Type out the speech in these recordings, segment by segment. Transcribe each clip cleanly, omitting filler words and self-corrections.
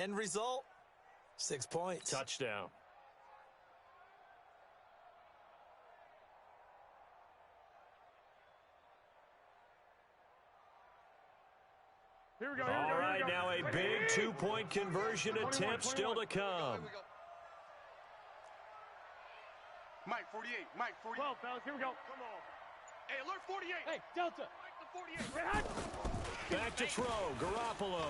End result, 6 points. Touchdown. Here we go. All right, now a big two-point conversion attempt still to come. Mike, 48. Mike, 48. 12, fellas. Here we go. Come on. Hey, alert 48. Hey, Delta. Mike, the 48. Back to throw, Garoppolo.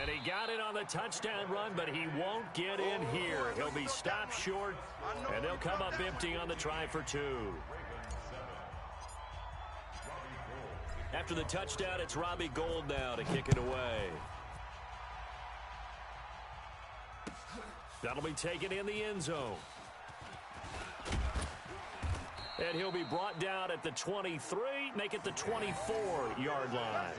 And he got it on the touchdown run, but he won't get in here. He'll be stopped short, and they'll come up empty on the try for two. After the touchdown, it's Robbie Gould now to kick it away. That'll be taken in the end zone. And he'll be brought down at the 23, make it the 24-yard line.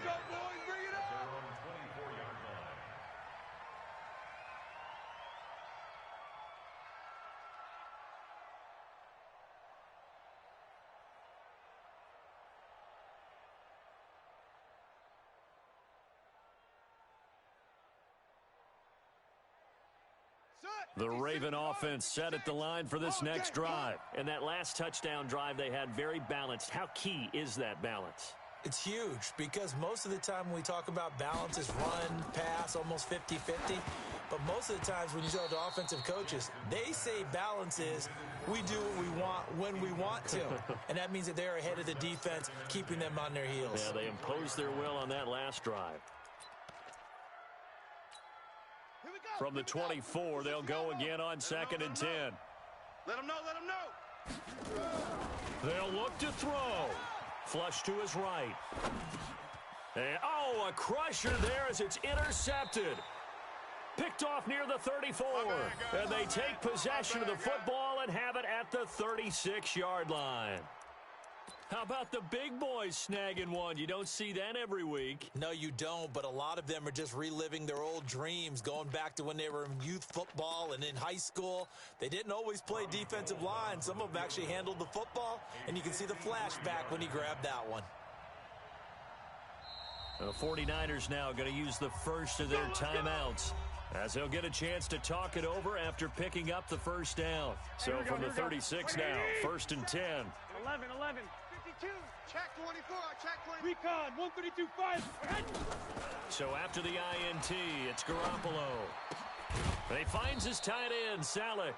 The Raven offense set at the line for this next drive. And that last touchdown drive they had very balanced. How key is that balance? It's huge because most of the time when we talk about balance is run, pass, almost 50-50. But most of the times when you talk to offensive coaches, they say balance is we do what we want when we want to. And that means that they're ahead of the defense, keeping them on their heels. Yeah, they imposed their will on that last drive. From the 24, they'll go again on 2nd and 10. Let him know, let him know. They'll look to throw. Flush to his right. And, a crusher there as it's intercepted. Picked off near the 34. And they take possession of the football and have it at the 36-yard line. How about the big boys snagging one? You don't see that every week. No, you don't, but a lot of them are just reliving their old dreams, going back to when they were in youth football and in high school. They didn't always play defensive line. Some of them actually handled the football, and you can see the flashback when he grabbed that one. The 49ers now going to use the first of their timeouts, as they'll get a chance to talk it over after picking up the first down. So from the 36 now, 1st and 10. 11. 52. Check 24. Check 24. Recon 132.5. So after the INT, it's Garoppolo. And he finds his tight end, Salek.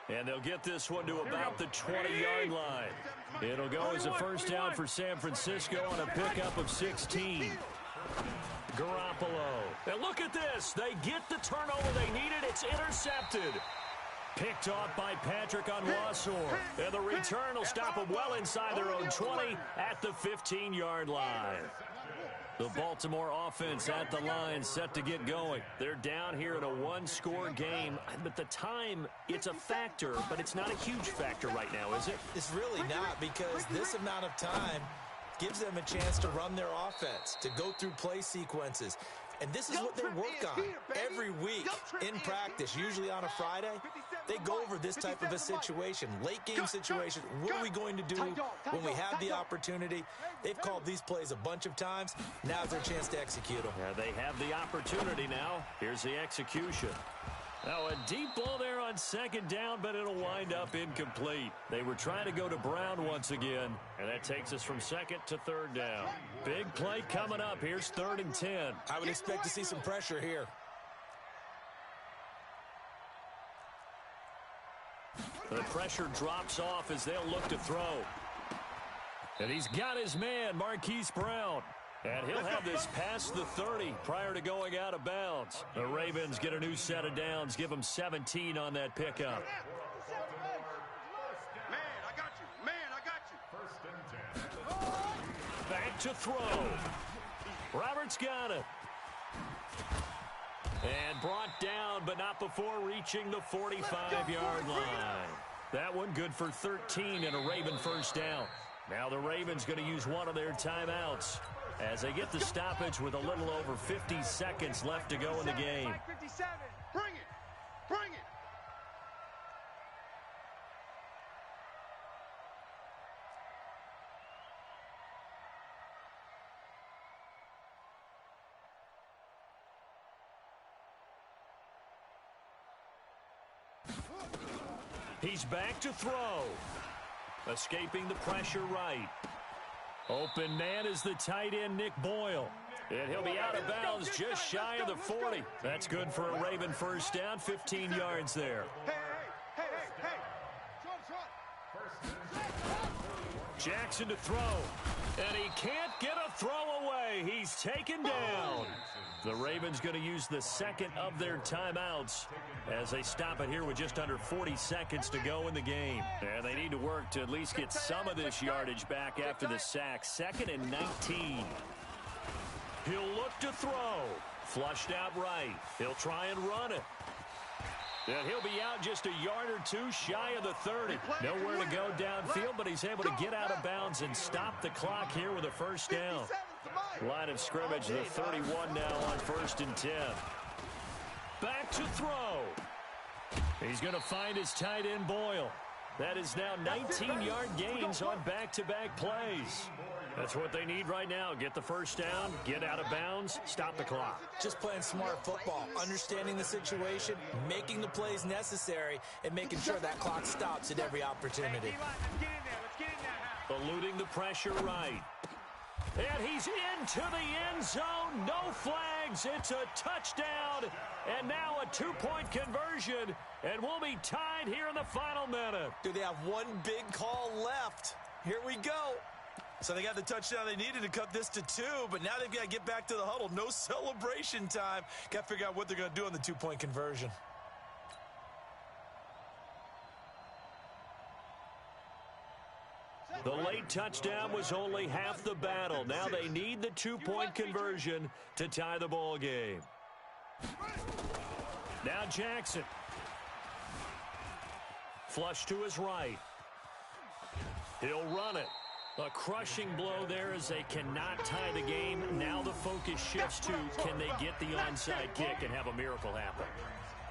And they'll get this one to about the 20-yard line. It'll go as a first down for San Francisco on a pickup of 16. Garoppolo. And look at this. They get the turnover they needed. It's intercepted. Picked off by Patrick Onwuasor. And the return will stop them well inside their own 20 at the 15-yard line. The Baltimore offense at the line set to get going. They're down here in a one-score game. But the time, it's a factor, but it's not a huge factor right now, is it? It's really not, because this amount of time gives them a chance to run their offense, to go through play sequences. And this is what they work on every week in practice, usually on a Friday. They go over this type of a situation, late-game situation. What are we going to do when we have the opportunity? They've called these plays a bunch of times. Now's their chance to execute them. Yeah, they have the opportunity now. Here's the execution. Now, a deep ball there on 2nd down, but it'll wind up incomplete. They were trying to go to Brown once again, and that takes us from 2nd to 3rd down. Big play coming up. Here's 3rd and 10. I would expect to see some pressure here. The pressure drops off as they'll look to throw. And he's got his man, Marquise Brown. And he'll have this past the 30 prior to going out of bounds. The Ravens get a new set of downs, give them 17 on that pickup. Man, I got you. Man, I got you. 1st and 10. Back to throw. Roberts got it. And brought down, but not before reaching the 45-yard line. That one good for 13 and a Raven first down. Now the Ravens going to use one of their timeouts as they get the stoppage with a little over 50 seconds left to go in the game. 57. Bring it. Bring it. He's back to throw. Escaping the pressure right. Open man is the tight end, Nick Boyle. And he'll be out of bounds just shy of the 40. That's good for a Raven first down, 15 yards there. Jackson to throw. And he can't get a throw away. He's taken down. The Ravens going to use the second of their timeouts as they stop it here with just under 40 seconds to go in the game. And they need to work to at least get some of this yardage back after the sack. 2nd and 19. He'll look to throw. Flushed out right. He'll try and run it. And he'll be out just a yard or two shy of the 30. Nowhere to go downfield, but he's able to get out of bounds and stop the clock here with a first down. Line of scrimmage, the 31 now on 1st and 10. Back to throw. He's going to find his tight end, Boyle. That is now 19-yard gains on back-to-back plays. That's what they need right now. Get the first down, get out of bounds, stop the clock. Just playing smart football, understanding the situation, making the plays necessary, and making sure that clock stops at every opportunity. Eluding the pressure right. And he's into the end zone. No flags. It's a touchdown. And now a 2-point conversion. And we'll be tied here in the final minute. Do they have one big call left? Here we go. So they got the touchdown they needed to cut this to 2, but now they've got to get back to the huddle. No celebration time. Got to figure out what they're going to do on the 2-point conversion. The late touchdown was only half the battle. Now they need the 2-point conversion to tie the ball game. Now Jackson. Flush to his right. He'll run it. A crushing blow there as they cannot tie the game. Now the focus shifts to can they get the onside kick and have a miracle happen.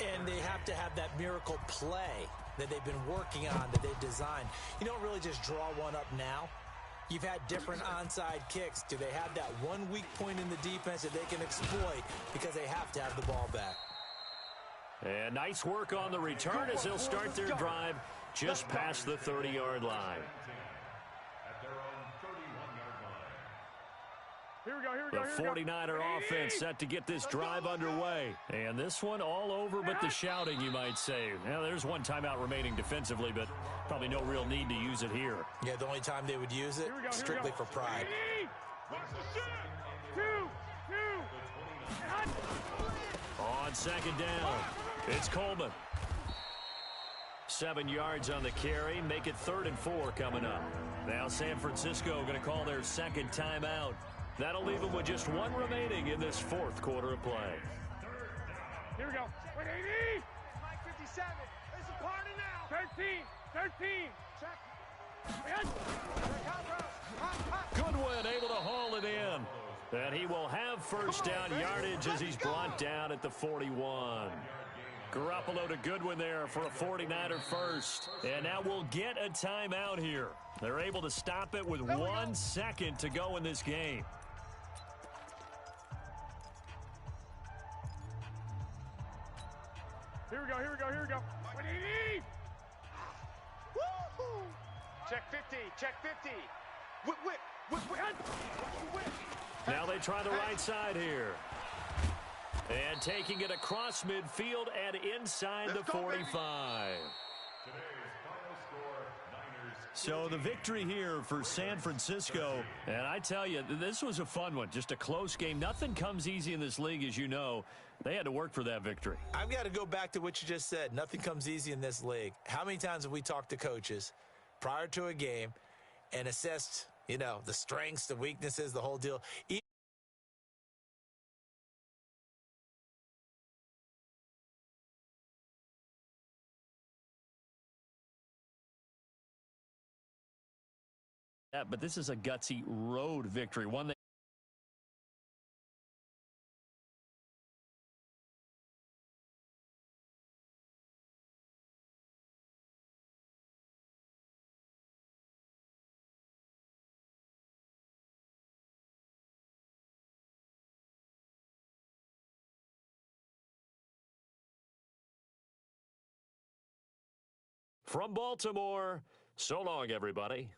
And they have to have that miracle play that they've been working on, that they've designed. You don't really just draw one up now. You've had different onside kicks. Do they have that one weak point in the defense that they can exploit because they have to have the ball back? And nice work on the return as they'll start their drive just past the 30-yard line. The 49er offense set to get this drive underway. And this one all over but the shouting, you might say. Now, there's one timeout remaining defensively, but probably no real need to use it here. Yeah, the only time they would use it, strictly for pride. On 2nd down, it's Coleman. 7 yards on the carry. Make it 3rd and 4 coming up. Now San Francisco going to call their second timeout. That'll leave them with just one remaining in this 4th quarter of play. Here we go. 180. Mike 57. It's a party now. 13. Check. Goodwin able to haul it in. And he will have first down yardage as he's brought down at the 41. Garoppolo to Goodwin there for a 49er first. And now we'll get a timeout here. They're able to stop it with 1 second to go in this game. Here we go. 180. Woo-hoo. Check 50. Whip. Now they try the right side here. And taking it across midfield and inside the 45. So the victory here for San Francisco. And I tell you, this was a fun one. Just a close game. Nothing comes easy in this league, as you know. They had to work for that victory. I've got to go back to what you just said. Nothing comes easy in this league. How many times have we talked to coaches prior to a game and assessed, the strengths, the weaknesses, the whole deal? But this is a gutsy road victory, one that from Baltimore. So long, everybody.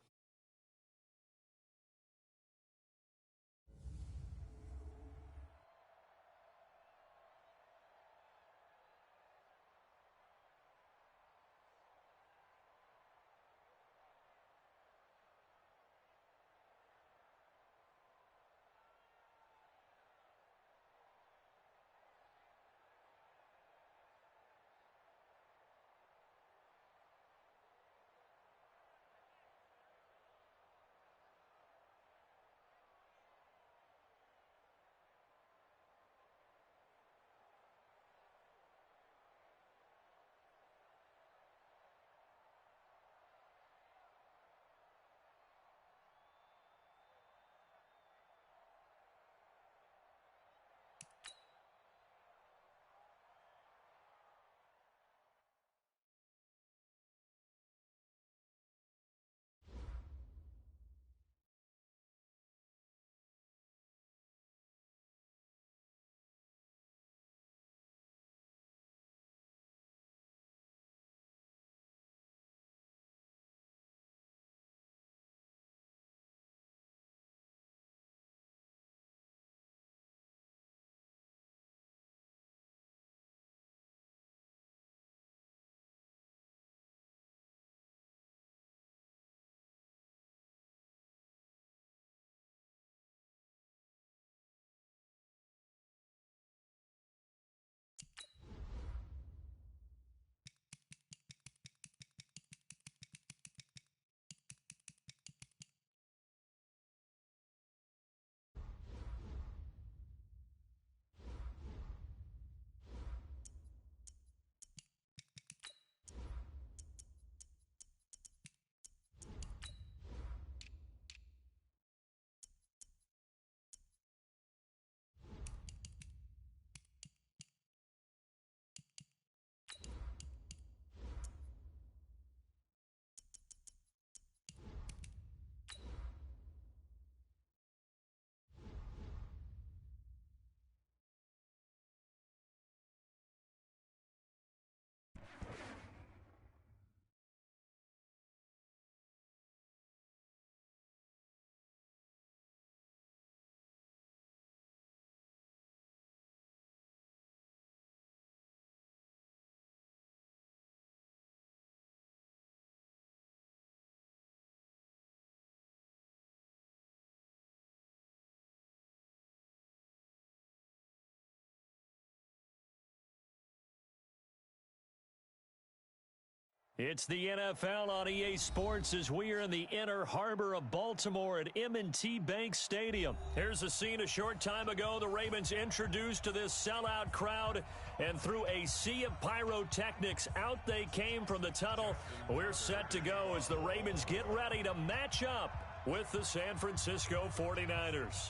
It's the NFL on EA Sports as we are in the inner harbor of Baltimore at M&T Bank Stadium. Here's a scene a short time ago. The Ravens introduced to this sellout crowd, and through a sea of pyrotechnics, out they came from the tunnel. We're set to go as the Ravens get ready to match up with the San Francisco 49ers.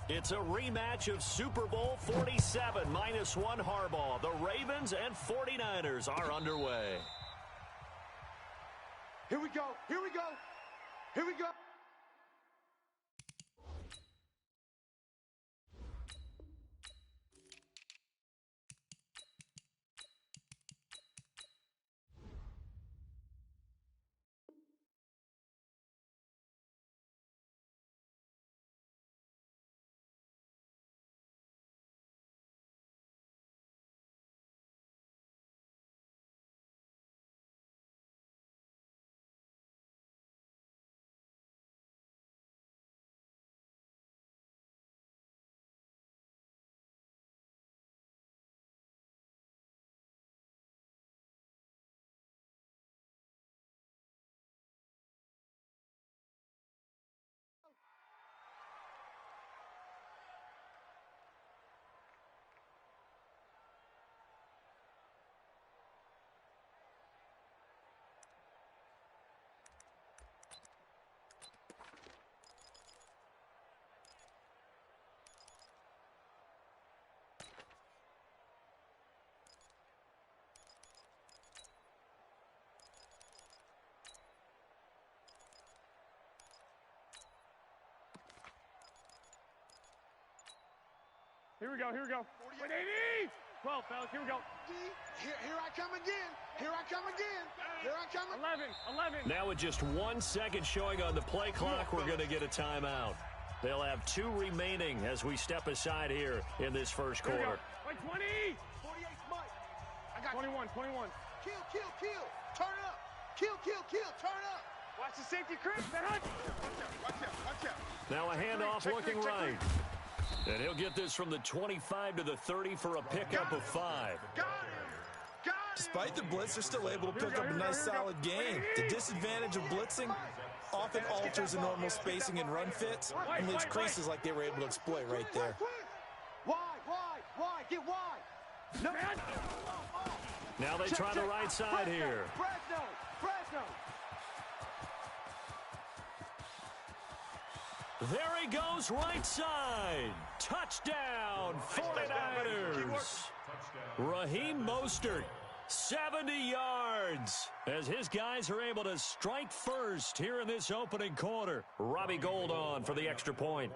It's a rematch of Super Bowl 47, -1 Harbaugh. The Ravens and 49ers are underway. Here we go. Here we go. Here we go. Here we go, here we go. 180! 12, fellas. Here we go. Here I come again. Here I come again. Here I come. 11. Now with just 1 second showing on the play clock, we're going to get a timeout. They'll have 2 remaining as we step aside here in this first quarter. Like 20. 48 Mike. I got 21. Kill. Turn up. Kill. Turn up. Watch the safety, Chris. Watch out. Now a handoff looking right. And he'll get this from the 25 to the 30 for a pickup of 5. Got him. Despite the blitz, they're still able to pick up a nice, solid gain. The disadvantage of blitzing often alters the normal spacing and run fits and leaves creases like they were able to exploit right there. Why? Get wide. No. Now they try the right side here. Fresno. There he goes, right side. Touchdown, 49ers. Raheem Mostert, 70 yards. As his guys are able to strike first here in this opening quarter. Robbie Gould on for the extra point.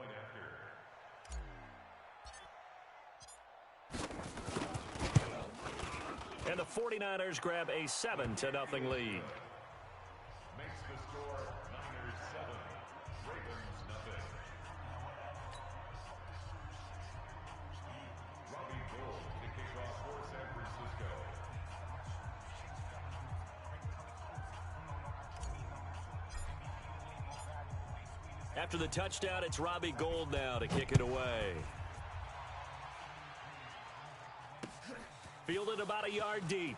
And the 49ers grab a 7-0 lead. Makes the score Niners 7, Ravens nothing. Robbie Gould to kick off for San Francisco. After the touchdown, it's Robbie Gould now to kick it away. Fielded about a yard deep.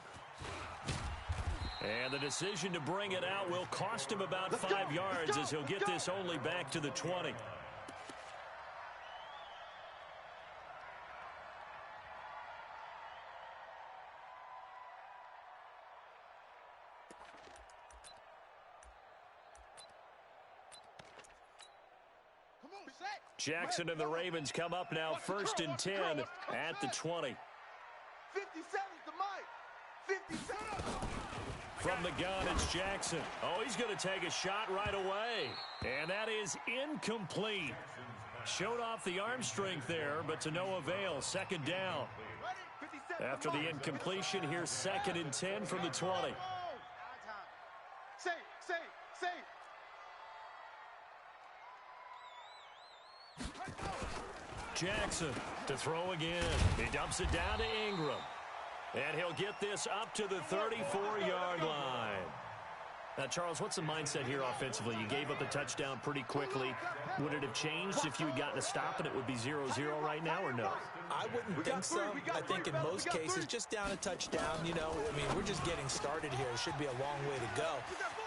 And the decision to bring it out will cost him about 5 yards as he'll get this only back to the 20. Jackson and the Ravens come up now 1st and 10 at the 20. 57's the mic. 57. From the gun, it's Jackson. Oh, he's going to take a shot right away. And that is incomplete. Showed off the arm strength there, but to no avail. 2nd down. After the incompletion, here's 2nd and 10 from the 20. Say. Jackson to throw again. He dumps it down to Ingram. And he'll get this up to the 34-yard line. Now, Charles, what's the mindset here offensively? You gave up the touchdown pretty quickly. Would it have changed if you had gotten a stop and it would be 0-0 right now, or no? I wouldn't think so. I think in most cases, just down a touchdown, you know, I mean, we're just getting started here. It should be a long way to go.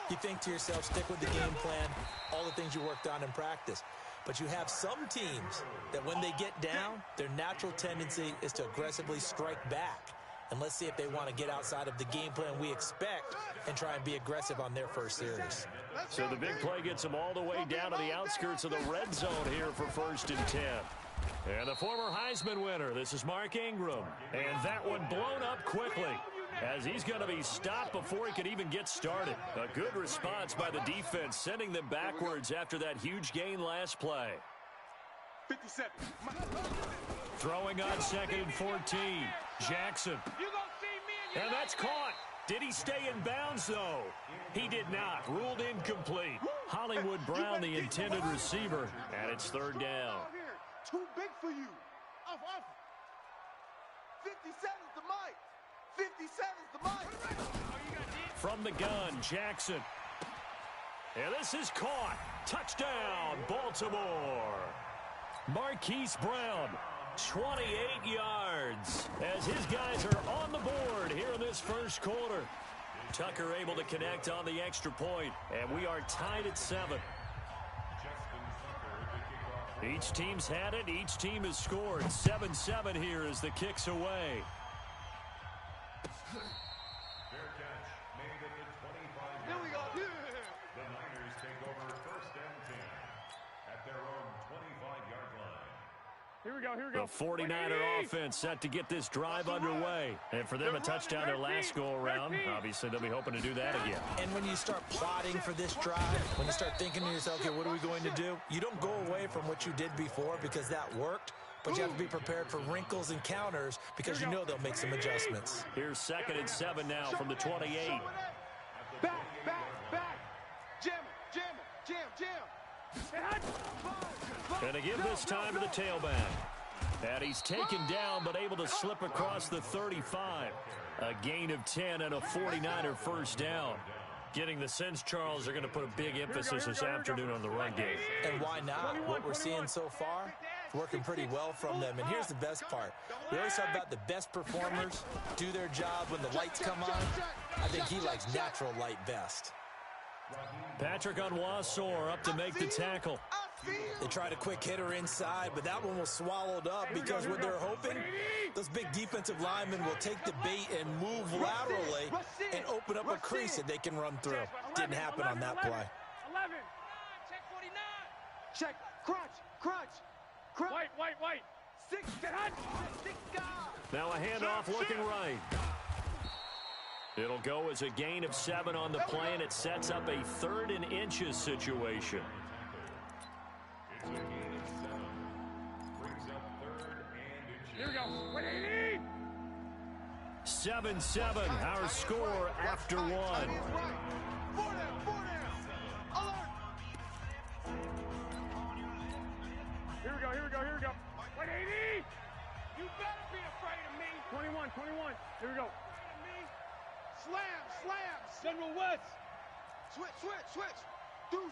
You think to yourself, stick with the game plan, all the things you worked on in practice. But you have some teams that when they get down, their natural tendency is to aggressively strike back. And let's see if they want to get outside of the game plan we expect and try and be aggressive on their first series. So the big play gets them all the way down to the outskirts of the red zone here for 1st and 10. And the former Heisman winner, this is Mark Ingram. And that one blown up quickly as he's going to be stopped before he could even get started. A good response by the defense, sending them backwards after that huge gain last play. 57. Throwing on 2nd and 14. Jackson. And that's caught. Did he stay in bounds, though? He did not. Ruled incomplete. Hollywood Brown, the intended receiver, and it's 3rd down. Too big for you. Off. 57's the mic. 57's the mic. From the gun, Jackson. And this is caught. Touchdown, Baltimore. Marquise Brown, 28 yards, as his guys are on the board here in this first quarter. Tucker able to connect on the extra point, and we are tied at 7. Each team's had it. Each team has scored. 7-7 here as the kick's away. Fair catch made at the 25-yard Here we go. line. The Niners take over 1st and 10 at their own 25-yard line. Here we go. The 49er offense set to get this drive underway. And for them, a touchdown their last go-around. Obviously, they'll be hoping to do that again. And when you start plotting for this drive, when you start thinking to yourself, okay, what are we going to do? You don't go away from what you did before because that worked. but you have to be prepared for wrinkles and counters because you know they'll make some adjustments. Here's 2nd and 7 now from the 28. Back. Jam him. And to give this time to the tailback. And he's taken down, but able to slip across the 35. A gain of 10 and a 49er first down. Getting the sense, Charles, they're going to put a big emphasis this afternoon on the run game. And why not? What we're seeing so far, working pretty well from them. And here's the best part. We always talk about the best performers do their job when the lights come on. I think he likes natural light best. Patrick Onwuasor up to make the tackle. They tried a quick hitter inside, but that one was swallowed up because what they're hoping, those big defensive linemen will take the bait and move laterally and open up a crease that they can run through. Didn't happen on that play. 11. Check 49. Check. Crunch. White. 6. Now a handoff looking right. It'll go as a gain of 7 on the play, and it sets up a 3rd and inches situation. It's a gain of 7. Brings up 3rd and inches. Here we go. 7-7, our score after 1. 4 down. Alert. Here we go. 180. You better be afraid of me. 21. Here we go. Slam. General West. Switch. Deuce.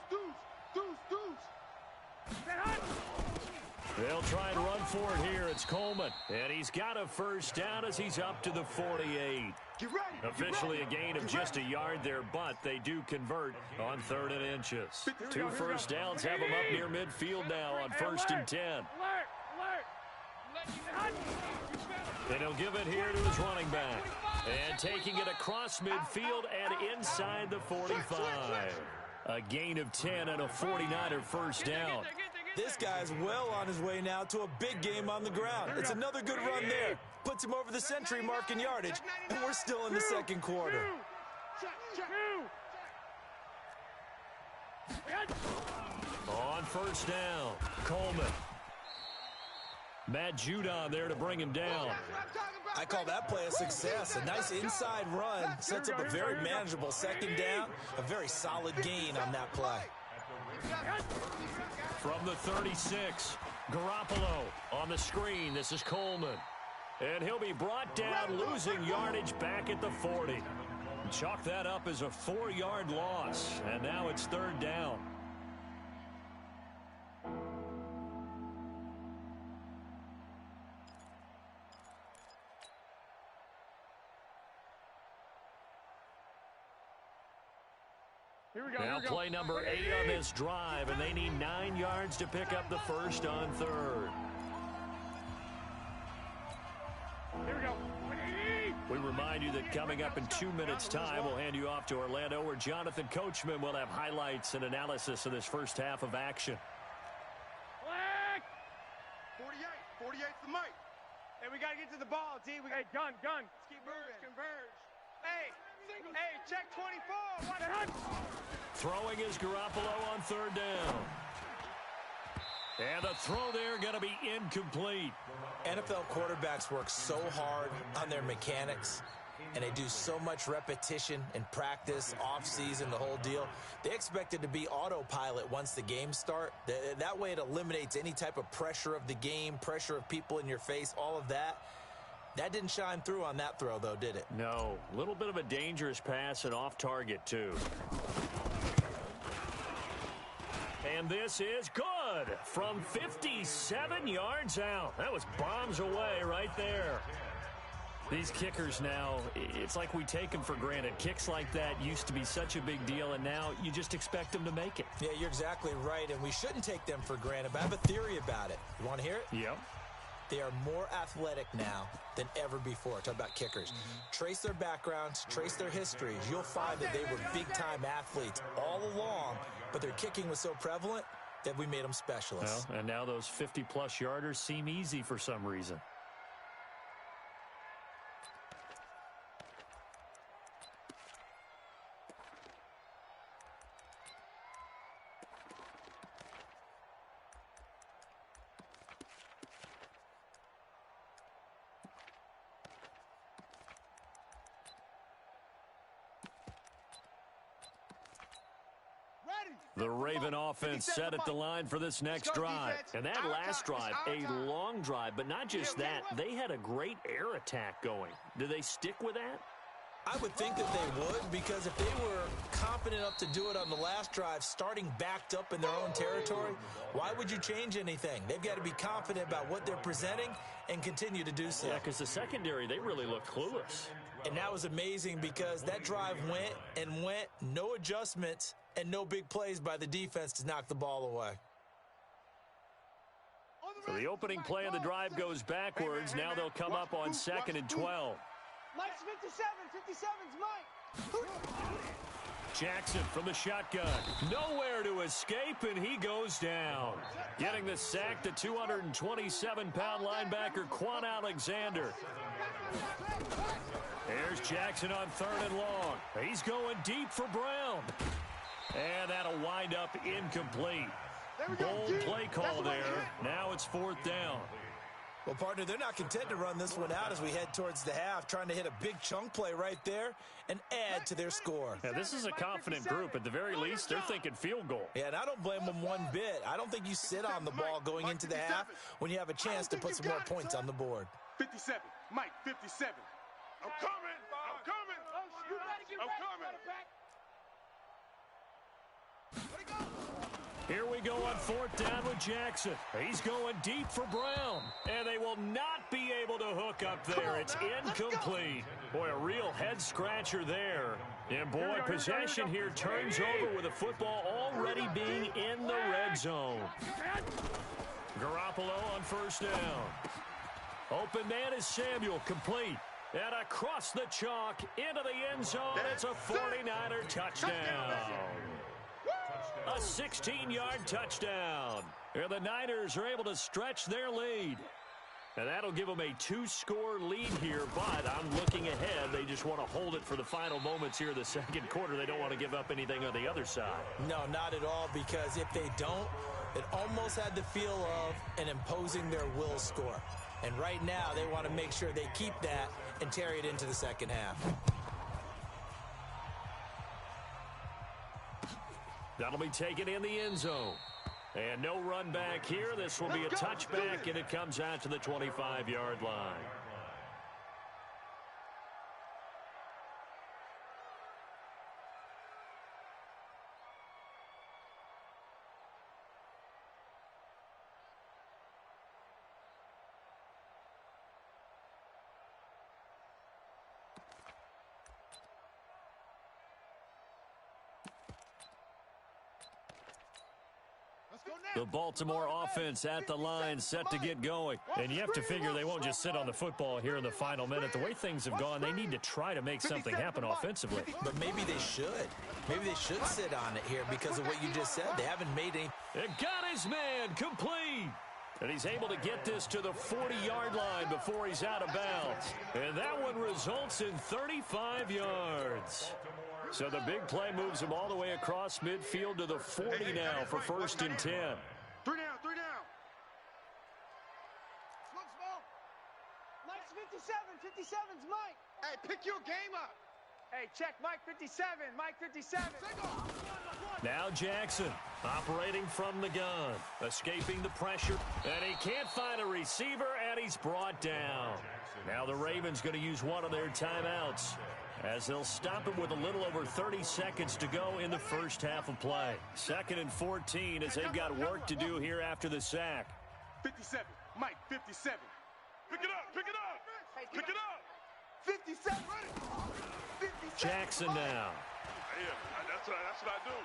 They'll try and run for it here. It's Coleman. And he's got a first down as he's up to the 48. Get ready. Officially a gain of just a yard there, but they do convert on 3rd and inches. 2 first downs have them up near midfield now on 1st and 10. Alert. And he'll give it here to his running back. And taking it across midfield and inside the 45. A gain of 10 and a 49er first down. This guy's well on his way now to a big game on the ground. It's another good run there. Puts him over the century mark in yardage, and we're still in the second quarter. On first down, Coleman. Matt Judon there to bring him down. I call that play a success. A nice inside run sets up a very manageable 2nd down. A very solid gain on that play. From the 36, Garoppolo on the screen. This is Coleman. And he'll be brought down, losing yardage back at the 40. Chalk that up as a 4-yard loss. And now it's 3rd down. Now play number 8 on this drive, and they need 9 yards to pick up the first on 3rd. Here we go. We remind you that coming up in 2 minutes' time, we'll hand you off to Orlando, where Jonathan Coachman will have highlights and analysis of this first half of action. Black. 48's the mic. Hey, we got to get to the ball, D. Hey, gun. Let's keep moving. Converge. Hey, check 24. What a Throwing is Garoppolo on 3rd down. And the throw there going to be incomplete. NFL quarterbacks work so hard on their mechanics, and they do so much repetition and practice, off-season, the whole deal. They expect it to be autopilot once the games start. That way it eliminates any type of pressure of the game, pressure of people in your face, all of that. That didn't shine through on that throw, though, did it? No. A little bit of a dangerous pass and off target, too. And this is good from 57 yards out. That was bombs away right there. These kickers now, it's like we take them for granted. Kicks like that used to be such a big deal, and now you just expect them to make it. Yeah, you're exactly right, and we shouldn't take them for granted, but I have a theory about it. You want to hear it? Yep. They are more athletic now than ever before. Talk about kickers. Trace their backgrounds, trace their histories. You'll find that they were big-time athletes all along, but their kicking was so prevalent that we made them specialists. Well, and now those 50-plus yarders seem easy for some reason. The Raven offense set at the line for this next drive. And that last drive, a long drive, but not just that. They had a great air attack going. Do they stick with that? I would think that they would, because if they were confident enough to do it on the last drive, starting backed up in their own territory, why would you change anything? They've got to be confident about what they're presenting and continue to do so. Yeah, because the secondary, they really looked clueless. And that was amazing because that drive went and went, no adjustments, and no big plays by the defense to knock the ball away. So the opening play of the drive goes backwards. Now they'll come up on 2nd and 12. Mike's 57. 57's Mike. Jackson from the shotgun. Nowhere to escape, and he goes down. Getting the sack, the 227-pound linebacker, Quan Alexander. There's Jackson on 3rd and long. He's going deep for Brown. And that'll wind up incomplete. Bold play call there. Now it's 4th down. Well, partner, they're not content to run this one out as we head towards the half, trying to hit a big chunk play right there and add to their score. Yeah, this is a confident group. At the very least, they're thinking field goal. Yeah, and I don't blame them one bit. I don't think you sit on the ball going into the half when you have a chance to put some more points on the board. 57. Mike, 57. I'm coming. I'm coming. I'm coming. Here we go on 4th down with Jackson. He's going deep for Brown. And they will not be able to hook up there. It's incomplete. Boy, a real head-scratcher there. And, boy, possession here turns over with the football already being in the red zone. Garoppolo on 1st down. Open man is Samuel, complete. And across the chalk into the end zone. It's a 49er touchdown. A 16-yard touchdown. And the Niners are able to stretch their lead. And that'll give them a 2-score lead here, but I'm looking ahead. They just want to hold it for the final moments here in the second quarter. They don't want to give up anything on the other side. No, not at all, because if they don't, it almost had the feel of an imposing their will score. And right now, they want to make sure they keep that and carry it into the second half. That'll be taken in the end zone. And no run back here. This will be a touchback, and it comes out to the 25-yard line. The Baltimore offense at the line, set to get going. And you have to figure they won't just sit on the football here in the final minute. The way things have gone, they need to try to make something happen offensively. But maybe they should. Maybe they should sit on it here because of what you just said. They haven't made any. It got his man complete. And he's able to get this to the 40-yard line before he's out of bounds. And that one results in 35 yards. So the big play moves him all the way across midfield to the 40 now for 1st and 10. 3 down, 3 down. Smoke, smoke. Mike's 57. 57's Mike. Hey, pick your game up. Hey, check Mike 57. Mike 57. Now Jackson operating from the gun, escaping the pressure, and he can't find a receiver, and he's brought down. Now the Ravens going to use one of their timeouts, as they'll stop him with a little over 30 seconds to go in the first half of play. 2nd and 14 as they've got work to do here after the sack. 57. Mike, 57. Pick it up, pick it up. Pick it up. 57. 57. Jackson now. Yeah, that's what I do.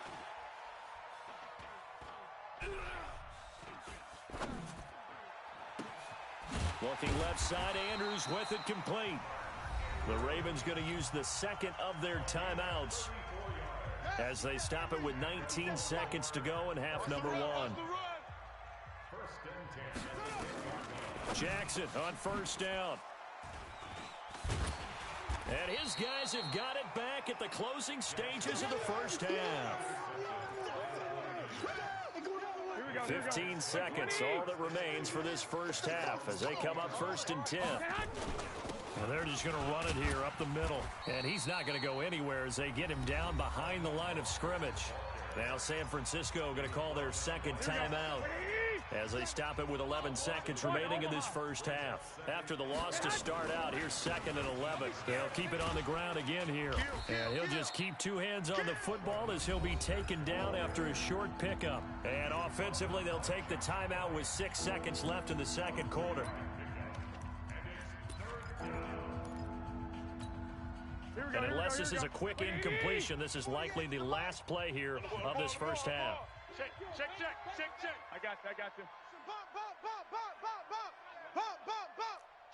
Looking left side, Andrews with it complete. The Ravens going to use the second of their timeouts as they stop it with 19 seconds to go in half number 1. Jackson on 1st down. And his guys have got it back at the closing stages of the first half. 15 seconds, all that remains for this first half as they come up 1st and 10. And they're just going to run it here up the middle. And he's not going to go anywhere as they get him down behind the line of scrimmage. Now San Francisco going to call their second timeout as they stop it with 11 seconds remaining in this first half. After the loss to start out, here's 2nd and 11. They'll keep it on the ground again here. And he'll just keep 2 hands on the football as he'll be taken down after a short pickup. And offensively, they'll take the timeout with 6 seconds left in the second quarter. And unless this is a quick incompletion, this is likely the last play here of this first half. Check. I got you. Bump.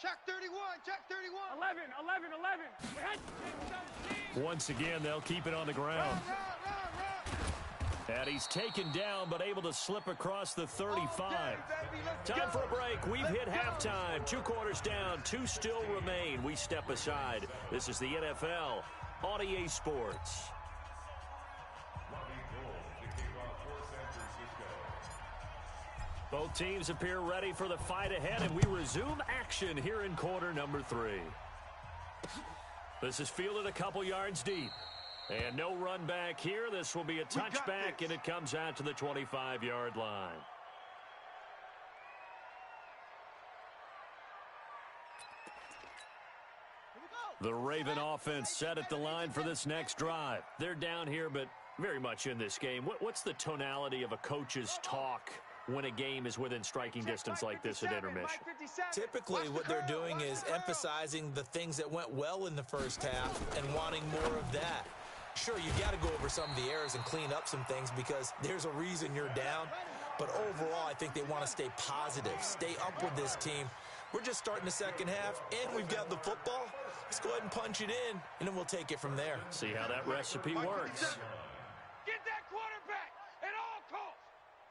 Check 31. 11. Once again, they'll keep it on the ground. And he's taken down, but able to slip across the 35. Time for a break. We've hit halftime. 2 quarters down, 2 still remain. We step aside. This is the NFL on EA Sports. Both teams appear ready for the fight ahead, and we resume action here in quarter number 3. This is fielded a couple yards deep. And no run back here. This will be a touchback, and it comes out to the 25-yard line. The Raven offense set at the line for this next drive. They're down here, but very much in this game. What's the tonality of a coach's talk when a game is within striking distance like this at intermission? Typically, what they're doing is emphasizing the things that went well in the first half and wanting more of that. Sure, you got to go over some of the errors and clean up some things because there's a reason you're down. But overall, I think they want to stay positive, stay up with this team. We're just starting the second half, and we've got the football. Let's go ahead and punch it in, and then we'll take it from there. See how that recipe works. Get that quarterback at all costs.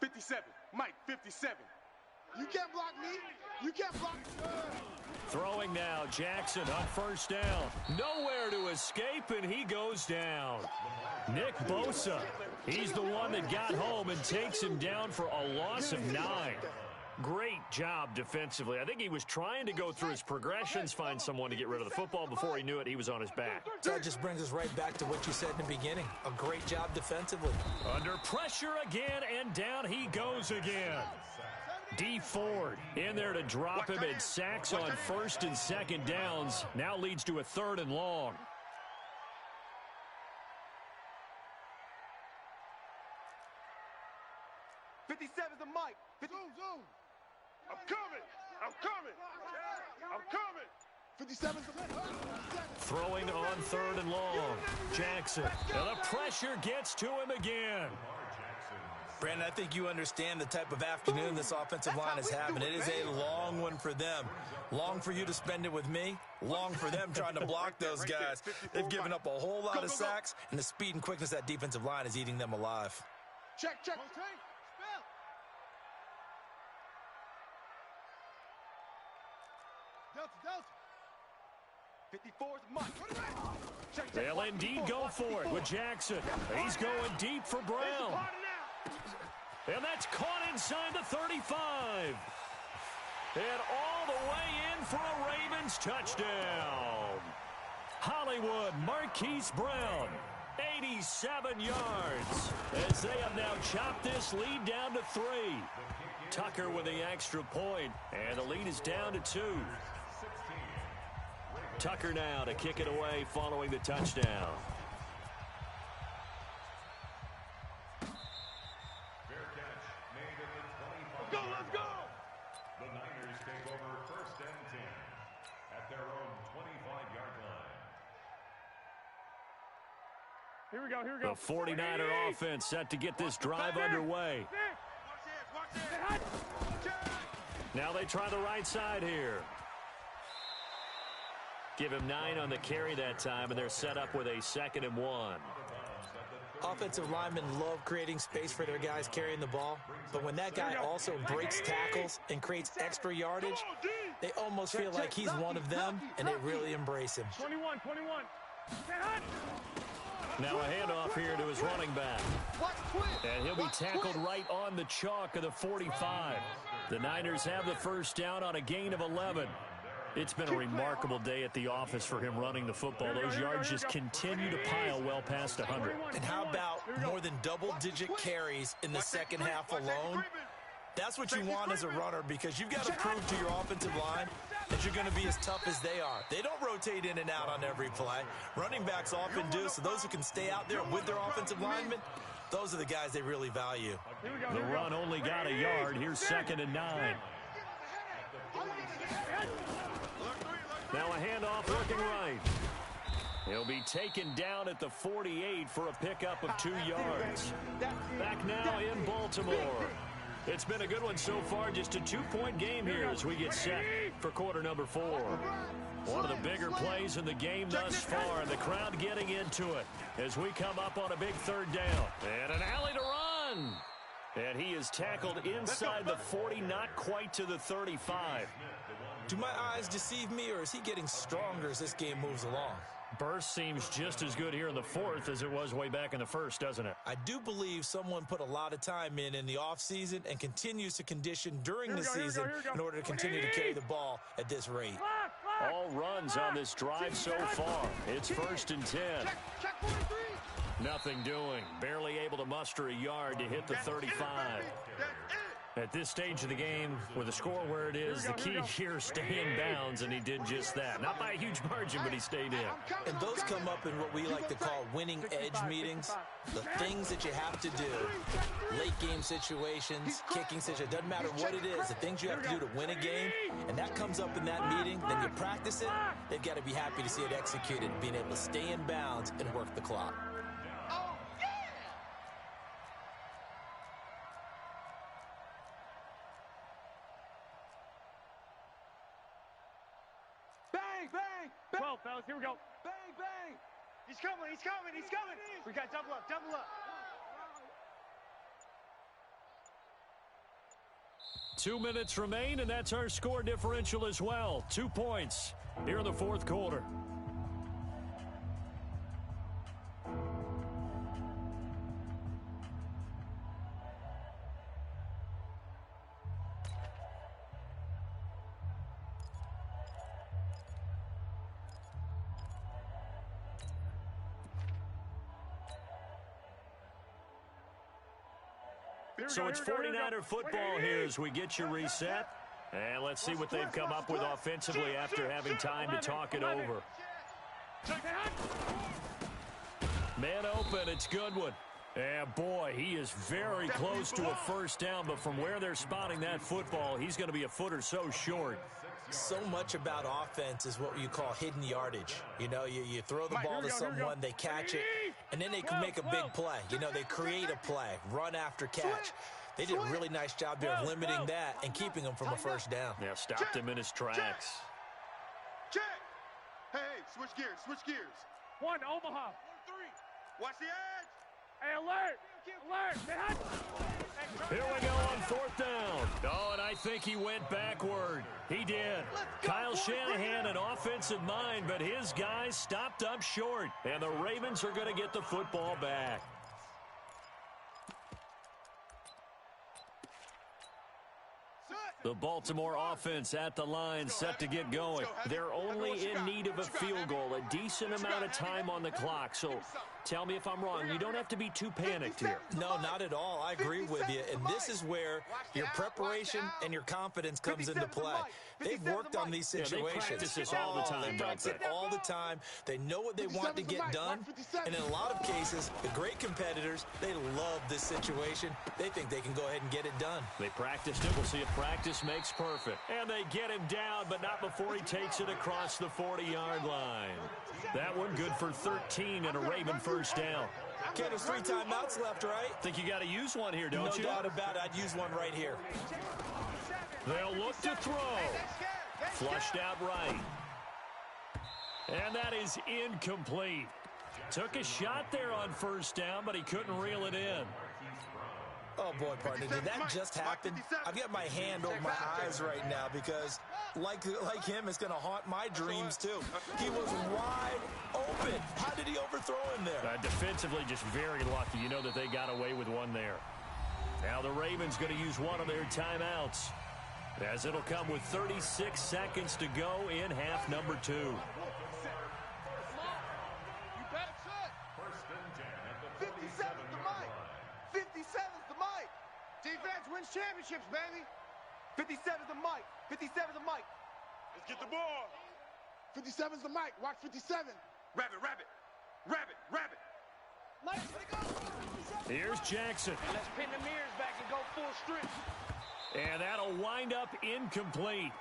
57. Mike, 57. You can't block me. You can't block me. Throwing now, Jackson on first down. Nowhere to escape, and he goes down. Nick Bosa, he's the one that got home and takes him down for a loss of 9. Great job defensively. I think he was trying to go through his progressions, find someone to get rid of the football. Before he knew it, he was on his back. So that just brings us right back to what you said in the beginning. A great job defensively. Under pressure again, and down he goes again. D. Ford in there to drop him, and sacks on 1st and 2nd downs. Now leads to a 3rd and long. The Mike. Zoom. I'm coming. 57's the man. Throwing on 3rd and long. Jackson. And the pressure gets to him again. Brandon, I think you understand the type of afternoon this offensive line is having. It is a long one for them. Long for you to spend it with me. Long for them trying to block those guys. They've given up a whole lot of sacks, and the speed and quickness of that defensive line is eating them alive. Check. Delta. 54's Mike. They'll indeed go for it with Jackson. He's going deep for Brown. And that's caught inside the 35. And all the way in for a Ravens touchdown. Hollywood Marquise Brown, 87 yards, as they have now chopped this lead down to 3. Tucker with the extra point, and the lead is down to 2. Tucker now to kick it away following the touchdown. Let's go! The Niners take over 1st and 10 at their own 25-yard line. Here we go. The 49er offense set to get this drive underway. Now they try the right side here. Give him 9 on the carry that time, and they're set up with a 2nd and 1. Offensive linemen love creating space for their guys carrying the ball, but when that guy also breaks tackles and creates extra yardage, they almost feel like he's one of them, and they really embrace him. 21. Now a handoff here to his running back. And he'll be tackled right on the chalk of the 45. The Niners have the first down on a gain of 11. It's been a remarkable day at the office for him running the football. Those yards just continue to pile well past 100. And how about more than double-digit carries in the second half alone? That's what you want as a runner, because you've got to prove to your offensive line that you're going to be as tough as they are. They don't rotate in and out on every play. Running backs often do, so those who can stay out there with their offensive linemen, those are the guys they really value. The run only got a yard. Here's 2nd and 9. Now a handoff looking right. He'll be taken down at the 48 for a pickup of 2 yards. Back now in Baltimore. It's been a good one so far, just a 2-point game here as we get set for quarter number 4. One of the bigger plays in the game thus far, and the crowd getting into it as we come up on a big 3rd down. And an alley to run. And he is tackled inside the 40, not quite to the 35. Do my eyes deceive me, or is he getting stronger as this game moves along? Burst seems just as good here in the 4th as it was way back in the 1st, doesn't it? I do believe someone put a lot of time in the offseason and continues to condition during the season in order to continue to carry the ball at this rate. All runs on this drive so far. It's 1st and 10. Nothing doing. Barely able to muster a yard to hit the 35. At this stage of the game, with the score where it is, the key here is stay in bounds, and he did just that. Not by a huge margin, but he stayed in. And those come up in what we like to call winning edge meetings. The things that you have to do, late game situations, kicking situations, doesn't matter what it is, the things you have to do to win a game, and that comes up in that meeting, then you practice it, they've got to be happy to see it executed, being able to stay in bounds and work the clock. Bang! 12, fellas, here we go. Bang! He's coming! We got double up. 2 minutes remain, and that's our score differential as well. 2 points here in the 4th quarter. So it's 49er football here as we get you reset. And let's see what they've come up with offensively after having time to talk it over. Man open, it's Goodwin. And boy, he is very close to a 1st down, but from where they're spotting that football, he's going to be a foot or so short. So much about offense is what you call hidden yardage. You know, you throw the ball to someone, they catch it, and then they can make a big play. You know, they create a play, run after catch. They did a really nice job there of limiting that and keeping him from a 1st down. Yeah, stopped him in his tracks. Check! Hey, switch gears. 1, Omaha. 3. Watch the edge. Hey, alert! Here we go on 4th down. Oh, and I think he went backward. He did. Kyle Shanahan, an offensive mind, but his guys stopped up short. And the Ravens are going to get the football back. The Baltimore offense at the line, set to get going. They're only in need of a field goal, a decent amount of time on the clock. So tell me if I'm wrong. You don't have to be too panicked here. No, not at all. I agree with you. And this is where your preparation and your confidence comes into play. They've worked on these situations. They practice this all the time. They practice it all the time. They know what they want to get done. And in a lot of cases, the great competitors, they love this situation. They think they can go ahead and get it done. They practiced it. We'll see if practice makes perfect. And they get him down, but not before he takes it across the 40-yard line. That one good for 13 and a Raven 1st down. Okay, there's 3 timeouts left, right? Think you got to use one here, don't you? No doubt about it. I'd use one right here. They'll look to throw. Flushed out right. And that is incomplete. Took a shot there on 1st down, but he couldn't reel it in. Oh, boy, partner, did that just happen? I've got my hand over my eyes right now because, like him, it's going to haunt my dreams, too. He was wide open. How did he overthrow him there? Defensively, just very lucky. You know that they got away with one there. Now the Ravens going to use one of their timeouts. as it'll come with 36 seconds to go in half number 2. You bet. 57's the mic. 57's the mic. Defense wins championships, baby. 57's the mic. 57's the mic. Let's get the ball. 57's the mic. Watch 57. Rabbit, rabbit. Rabbit, rabbit. Here's Jackson. Let's pin the mirrors back and go full strength. And that'll wind up incomplete.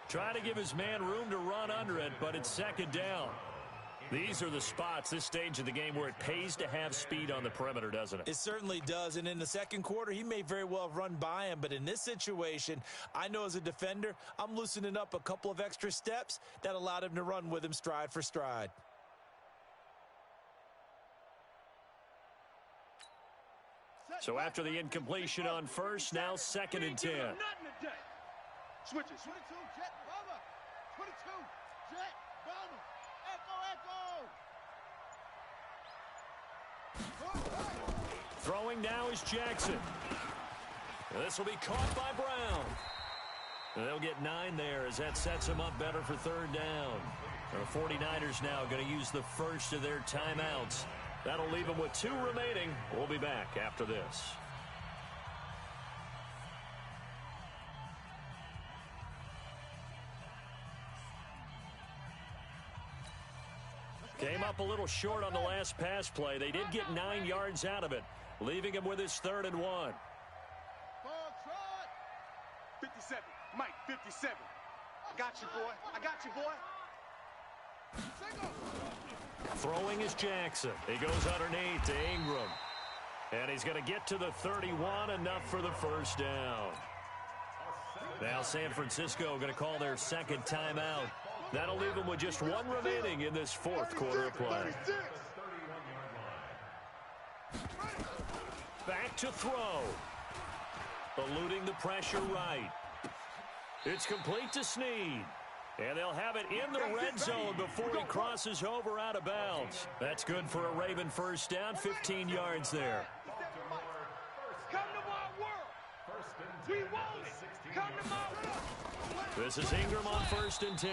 Trying to give his man room to run under it, but it's second down. These are the spots, this stage of the game, where it pays to have speed on the perimeter, doesn't it? It certainly does, and in the second quarter, he may very well have run by him, but in this situation, I know as a defender, I'm loosening up a couple of extra steps that allowed him to run with him stride for stride. So after the incompletion on first, now second and 10. Switch it. 22, jet, bomber. 22, jet, bomber. Echo, echo. Throwing now is Jackson. This will be caught by Brown. And they'll get 9 there as that sets them up better for third down. The 49ers now going to use the first of their timeouts. That'll leave them with 2 remaining. We'll be back after this. Came up a little short on the last pass play. They did get 9 yards out of it, leaving him with his 3rd and 1. 57. Mike, 57. I got you, boy. I got you, boy. Throwing is Jackson. He goes underneath to Ingram. And he's going to get to the 31, enough for the first down. Now San Francisco going to call their second timeout. That'll leave them with just 1 remaining in this 4th quarter of play. Back to throw. Eluding the pressure right. It's complete to Snead. And they'll have it in the red zone before he crosses over out of bounds. That's good for a Raven first down, 15 yards there. Come to my world. We want it. Come to my world. This is Ingram on 1st and 10.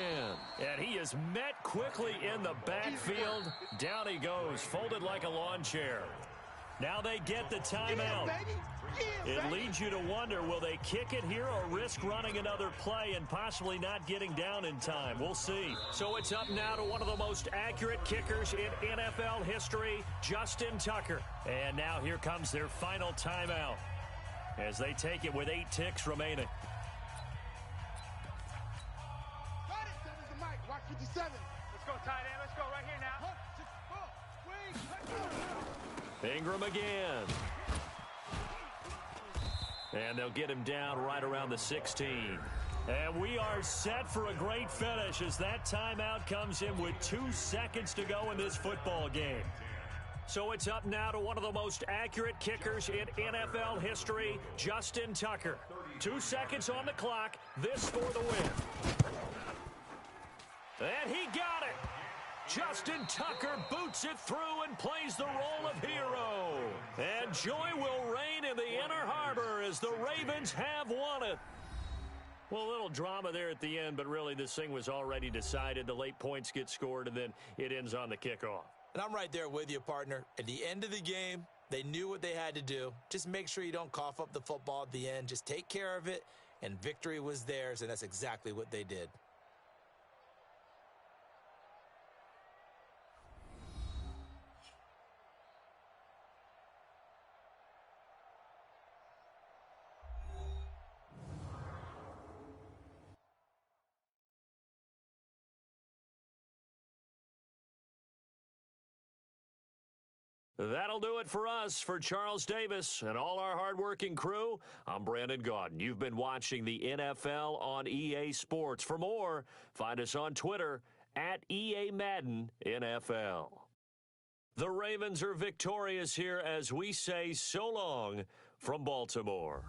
And he is met quickly in the backfield. Down he goes, folded like a lawn chair. Now they get the timeout. It leads you to wonder, will they kick it here or risk running another play and possibly not getting down in time? We'll see. So it's up now to one of the most accurate kickers in NFL history, Justin Tucker. And now here comes their final timeout as they take it with 8 ticks remaining. Watch 57. Let's go, tight end. Let's go right here now. Ingram again. And they'll get him down right around the 16. And we are set for a great finish as that timeout comes in with 2 seconds to go in this football game. So it's up now to one of the most accurate kickers in NFL history, Justin Tucker. 2 seconds on the clock. This for the win. And he got it. Justin Tucker boots it through and plays the role of hero. And joy will reign in the Inner Harbor as the Ravens have won it. Well, a little drama there at the end, but really this thing was already decided. The late points get scored, and then it ends on the kickoff. And I'm right there with you, partner. At the end of the game, they knew what they had to do. Just make sure you don't cough up the football at the end. Just take care of it, and victory was theirs, and that's exactly what they did. That'll do it for us. For Charles Davis and all our hardworking crew, I'm Brandon Gaudin. You've been watching the NFL on EA Sports. For more, find us on Twitter at EA Madden NFL. The Ravens are victorious here as we say so long from Baltimore.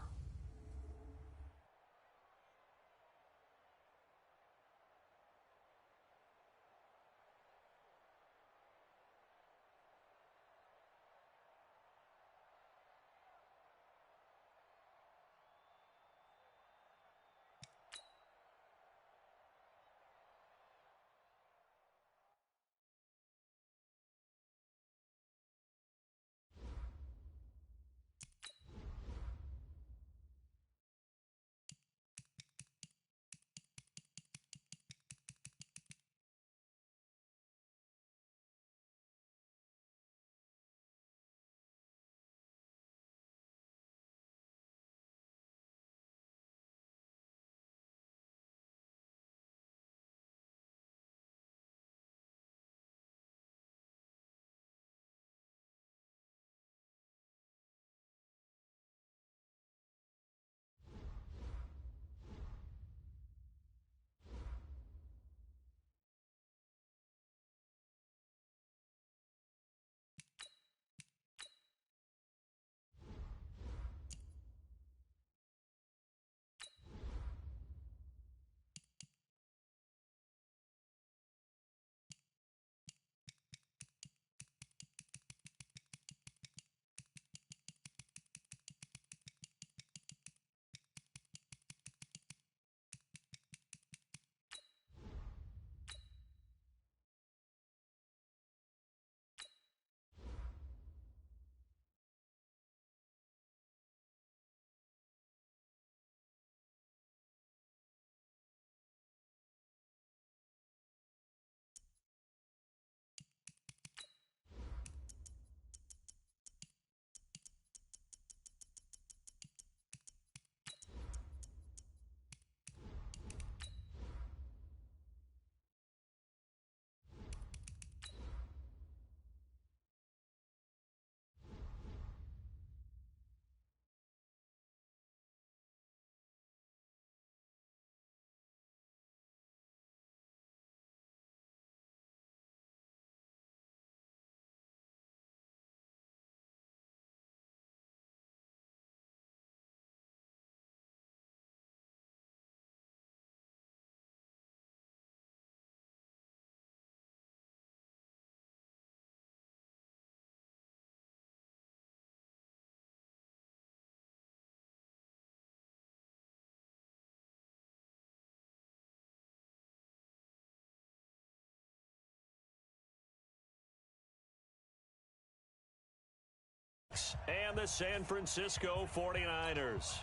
and the San Francisco 49ers.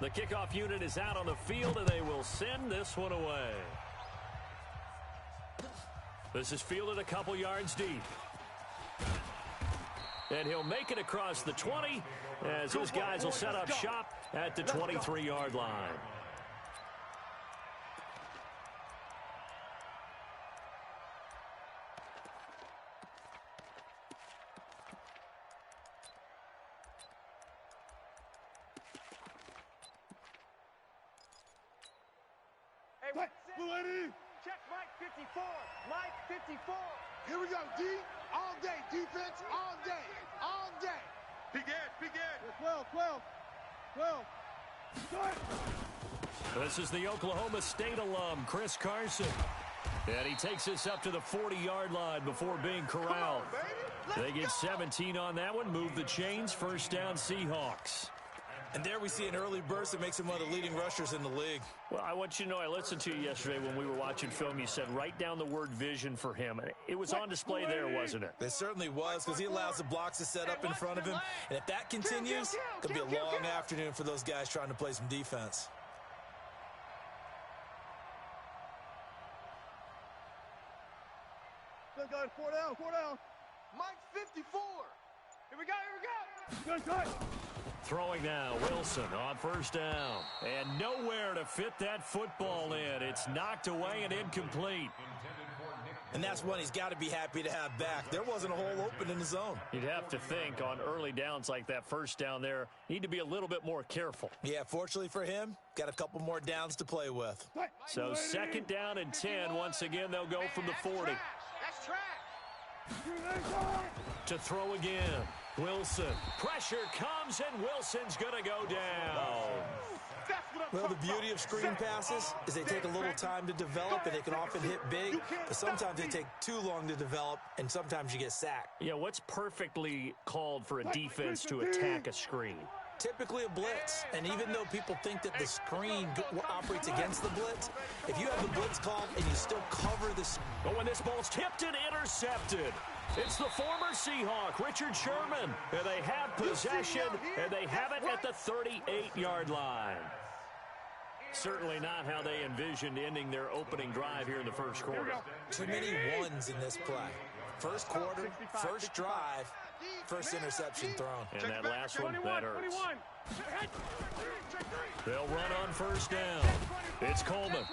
The kickoff unit is out on the field, and they will send this one away. This is fielded a couple yards deep. And he'll make it across the 20 as his guys will set up shop at the 23-yard line. Check Mike 54. Mike 54. Here we go, D. All day. Defense all day. All day. Begin. 12. This is the Oklahoma State alum, Chris Carson. And he takes us up to the 40-yard line before being corralled. They get 17 on that one, move the chains, first down Seahawks. And there we see an early burst that makes him one of the leading rushers in the league. Well, I want you to know, I listened to you yesterday when we were watching film. You said write down the word vision for him. It was on display there, wasn't it? It certainly was, because he allows the blocks to set up in front of him. And if that continues, it'll be a long afternoon for those guys trying to play some defense. Good, 4 down. Mike 54. Here we go. Good. Throwing now, Wilson on first down. And nowhere to fit that football in. It's knocked away and incomplete. And that's one he's got to be happy to have back. There wasn't a hole open in the zone. You'd have to think on early downs like that first down there, need to be a little bit more careful. Yeah, fortunately for him, got a couple more downs to play with. So second down and 10. Once again, they'll go from the 40. That's trash. To throw again. Wilson. Pressure comes, and Wilson's going to go down. Well, the beauty of screen passes is they take a little time to develop, and they can often hit big, but sometimes they take too long to develop, and sometimes you get sacked. Yeah, what's perfectly called for a defense to attack a screen? Typically a blitz, and even though people think that the screen operates against the blitz, if you have the blitz called and you still cover this. But when this ball's tipped and intercepted, it's the former Seahawk, Richard Sherman, and they have possession, and they have it at the 38-yard line. Certainly not how they envisioned ending their opening drive here in the first quarter. Too many ones in this play. First quarter, first drive, first interception thrown. And that last one, that hurts. They'll run on first down. It's Coleman.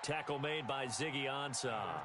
Tackle made by Ziggy Ansah.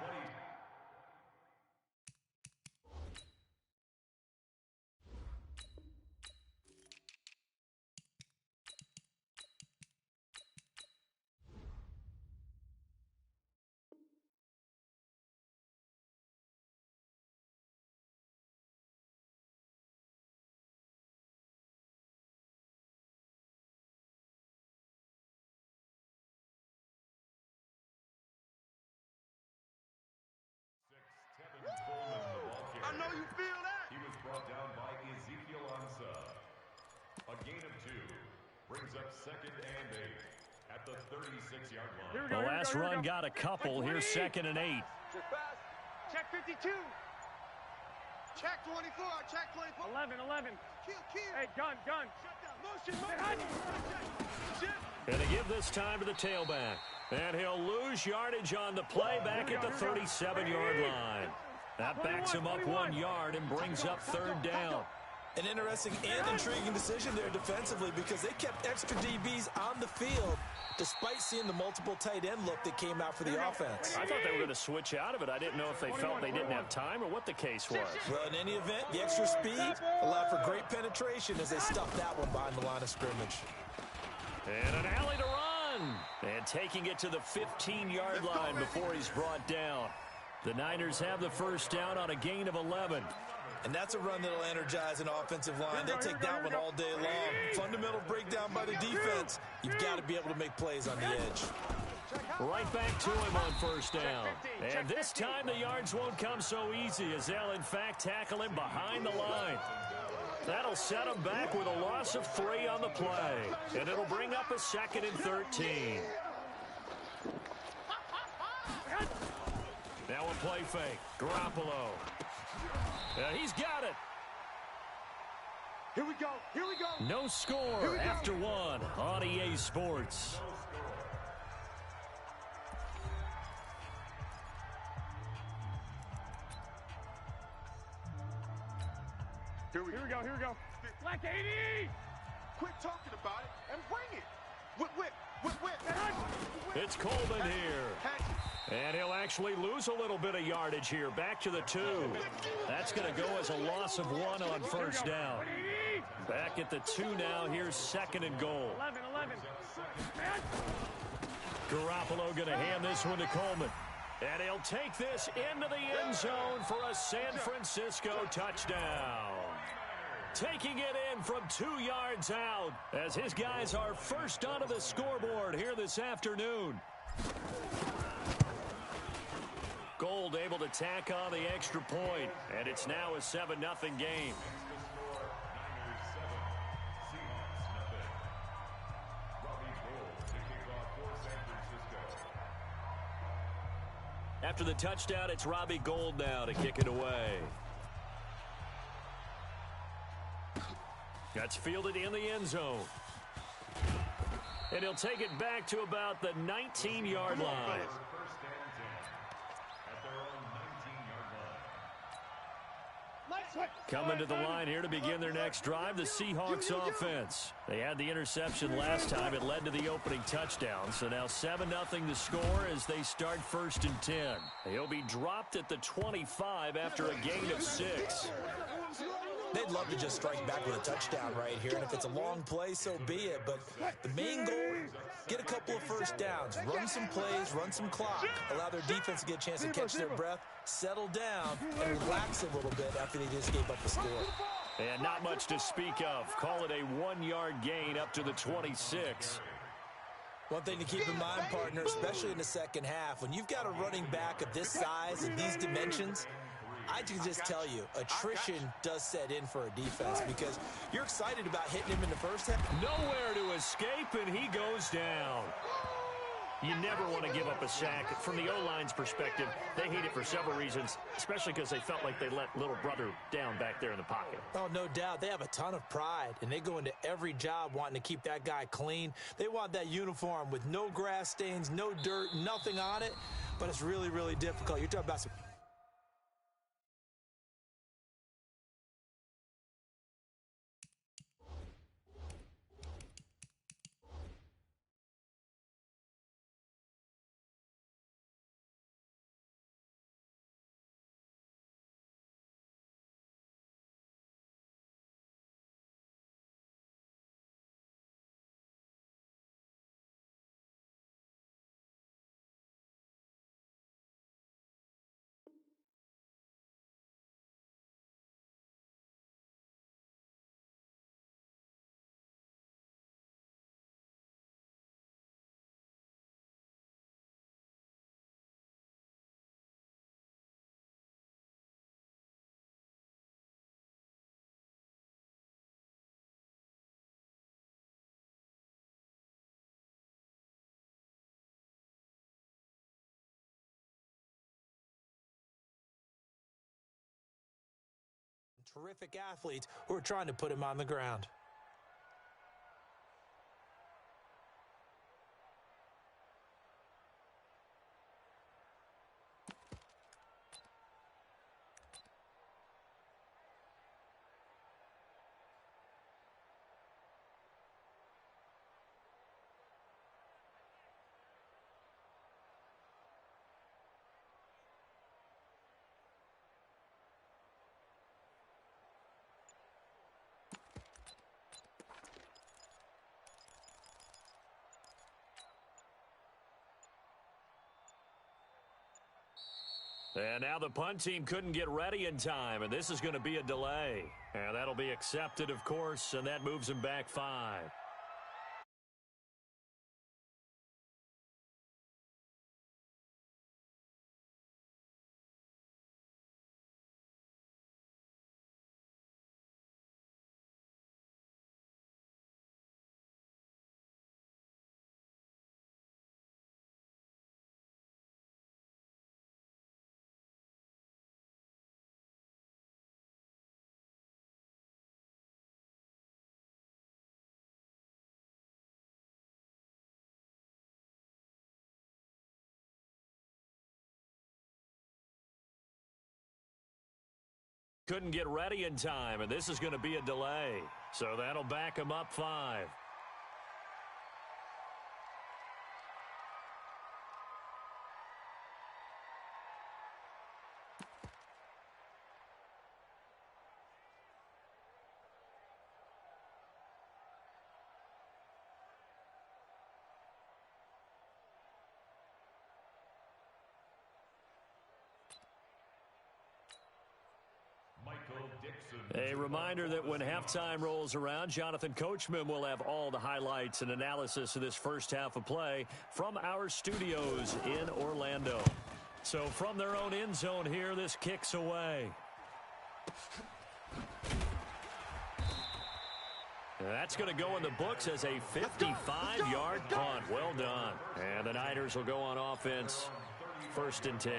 I know you feel that. He was brought down by Ezekiel Ansah. A gain of 2 brings up second and 8 at the 36-yard line. The last run got a couple. Here's second and 8. Check pass. Check 52. Check 24. Check 24. 11. Kill. Hey, gun. Shut down. Motion. And they give this time to the tailback. And he'll lose yardage on the play back at the 37-yard line. That backs him up 1 yard and brings up third down. An interesting and intriguing decision there defensively, because they kept extra DBs on the field despite seeing the multiple tight end look that came out for the offense. I thought they were going to switch out of it. I didn't know if they felt they didn't have time or what the case was. Well, in any event, the extra speed allowed for great penetration as they stuffed that one behind the line of scrimmage. And an alley to run. And taking it to the 15-yard line before he's brought down. The Niners have the first down on a gain of 11. And that's a run that'll energize an offensive line. They'll take that one all day long. Fundamental breakdown by the defense. You've got to be able to make plays on the edge. Right back to him on first down. And this time the yards won't come so easy, as they'll in fact tackle him behind the line. That'll set him back with a loss of 3 on the play. And it'll bring up a second and 13. play fake. Garoppolo. He's got it. Here we go. Here we go. No score after one on EA Sports. Here we go. Here we go. Black 80. Quit talking about it and bring it. Whip. It's Coleman here. And he'll actually lose a little bit of yardage here. Back to the 2. That's going to go as a loss of 1 on first down. Back at the 2 now. Here's 2nd and goal. 11. Garoppolo going to hand this one to Coleman. And he'll take this into the end zone for a San Francisco touchdown. Taking it in from 2 yards out as his guys are first onto the scoreboard here this afternoon. Gold able to tack on the extra point, and it's now a 7-0 game. After the touchdown, it's Robbie Gould now to kick it away. That's fielded in the end zone. And he'll take it back to about the 19-yard line. Coming to the line here to begin their next drive, the Seahawks offense. They had the interception last time. It led to the opening touchdown. So now 7-0 the score as they start 1st and 10. He'll be dropped at the 25 after a gain of 6. They'd love to just strike back with a touchdown right here, and if it's a long play, so be it. But the main goal, get a couple of first downs, run some plays, run some clock, allow their defense to get a chance to catch their breath, settle down, and relax a little bit after they just gave up a score. And not much to speak of. Call it a 1-yard gain up to the 26. One thing to keep in mind, partner, especially in the second half, when you've got a running back of this size and these dimensions, I can just tell you, attrition does set in for a defense because you're excited about hitting him in the first half. Nowhere to escape, and he goes down. You never want to give up a sack. From the O-line's perspective, they hate it for several reasons, especially because they felt like they let little brother down back there in the pocket. Oh, no doubt. They have a ton of pride, and they go into every job wanting to keep that guy clean. They want that uniform with no grass stains, no dirt, nothing on it, but it's really, really difficult. You're talking about some... Terrific athletes who are trying to put him on the ground. And now the punt team couldn't get ready in time, and this is going to be a delay. And that'll be accepted, of course, and that moves them back 5. couldn't get ready in time, and this is going to be a delay. So that'll back him up 5. A reminder that when halftime rolls around, Jonathan Coachman will have all the highlights and analysis of this first half of play from our studios in Orlando. So from their own end zone here, this kicks away. That's going to go in the books as a 55-yard punt. Well done. And the Niners will go on offense, 1st and 10.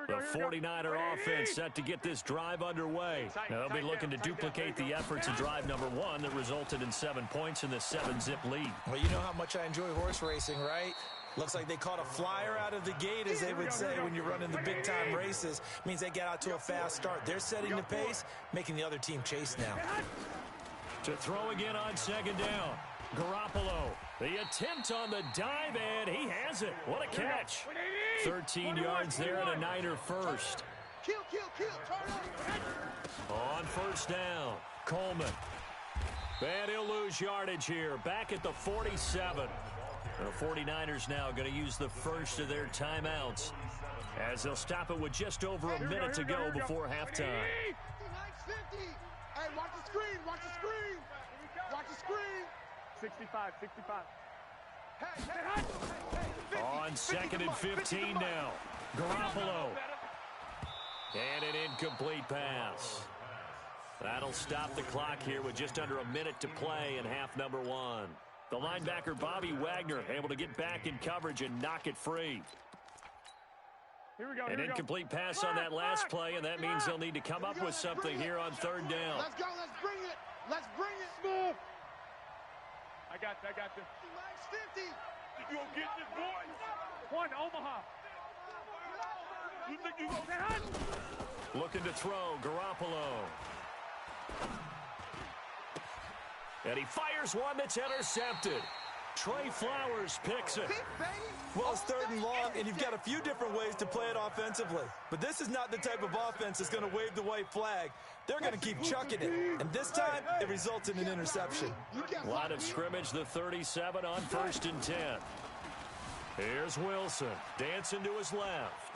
The 49er offense set to get this drive underway. They'll be looking to duplicate the efforts of drive number 1 that resulted in 7 points in the 7-zip lead. Well, you know how much I enjoy horse racing, right? Looks like they caught a flyer out of the gate, as they would say when you're running the big-time races. Means they get out to a fast start. They're setting the pace, making the other team chase now. To throw again on 2nd down. Garoppolo, the attempt on the dive, and he has it. What a catch. 13 yards there and a Niner first. On 1st down, Coleman. And he'll lose yardage here, back at the 47. The 49ers now going to use the first of their timeouts as they'll stop it with just over a minute to go before halftime. Hey, watch the screen, watch the screen. Watch the screen. 65. On 2nd and 15 now. Garoppolo. And an incomplete pass. That'll stop the clock here with just under a minute to play in half number 1. The linebacker Bobby Wagner able to get back in coverage and knock it free. An incomplete pass on that last play, and that means they'll need to come up with something here on 3rd down. Let's go, let's bring it. Let's bring it. Smooth. I got you. Max 50. You gonna get this, boy? 1, Omaha. You think you gonna get Looking to throw, Garoppolo. And he fires one that's intercepted. Trey Flowers picks it. Well, it's 3rd and long, and you've got a few different ways to play it offensively. But this is not the type of offense that's going to wave the white flag. They're going to keep chucking it. And this time, it results in an interception. Line of scrimmage, the 37 on 1st and 10. Here's Wilson, dancing to his left.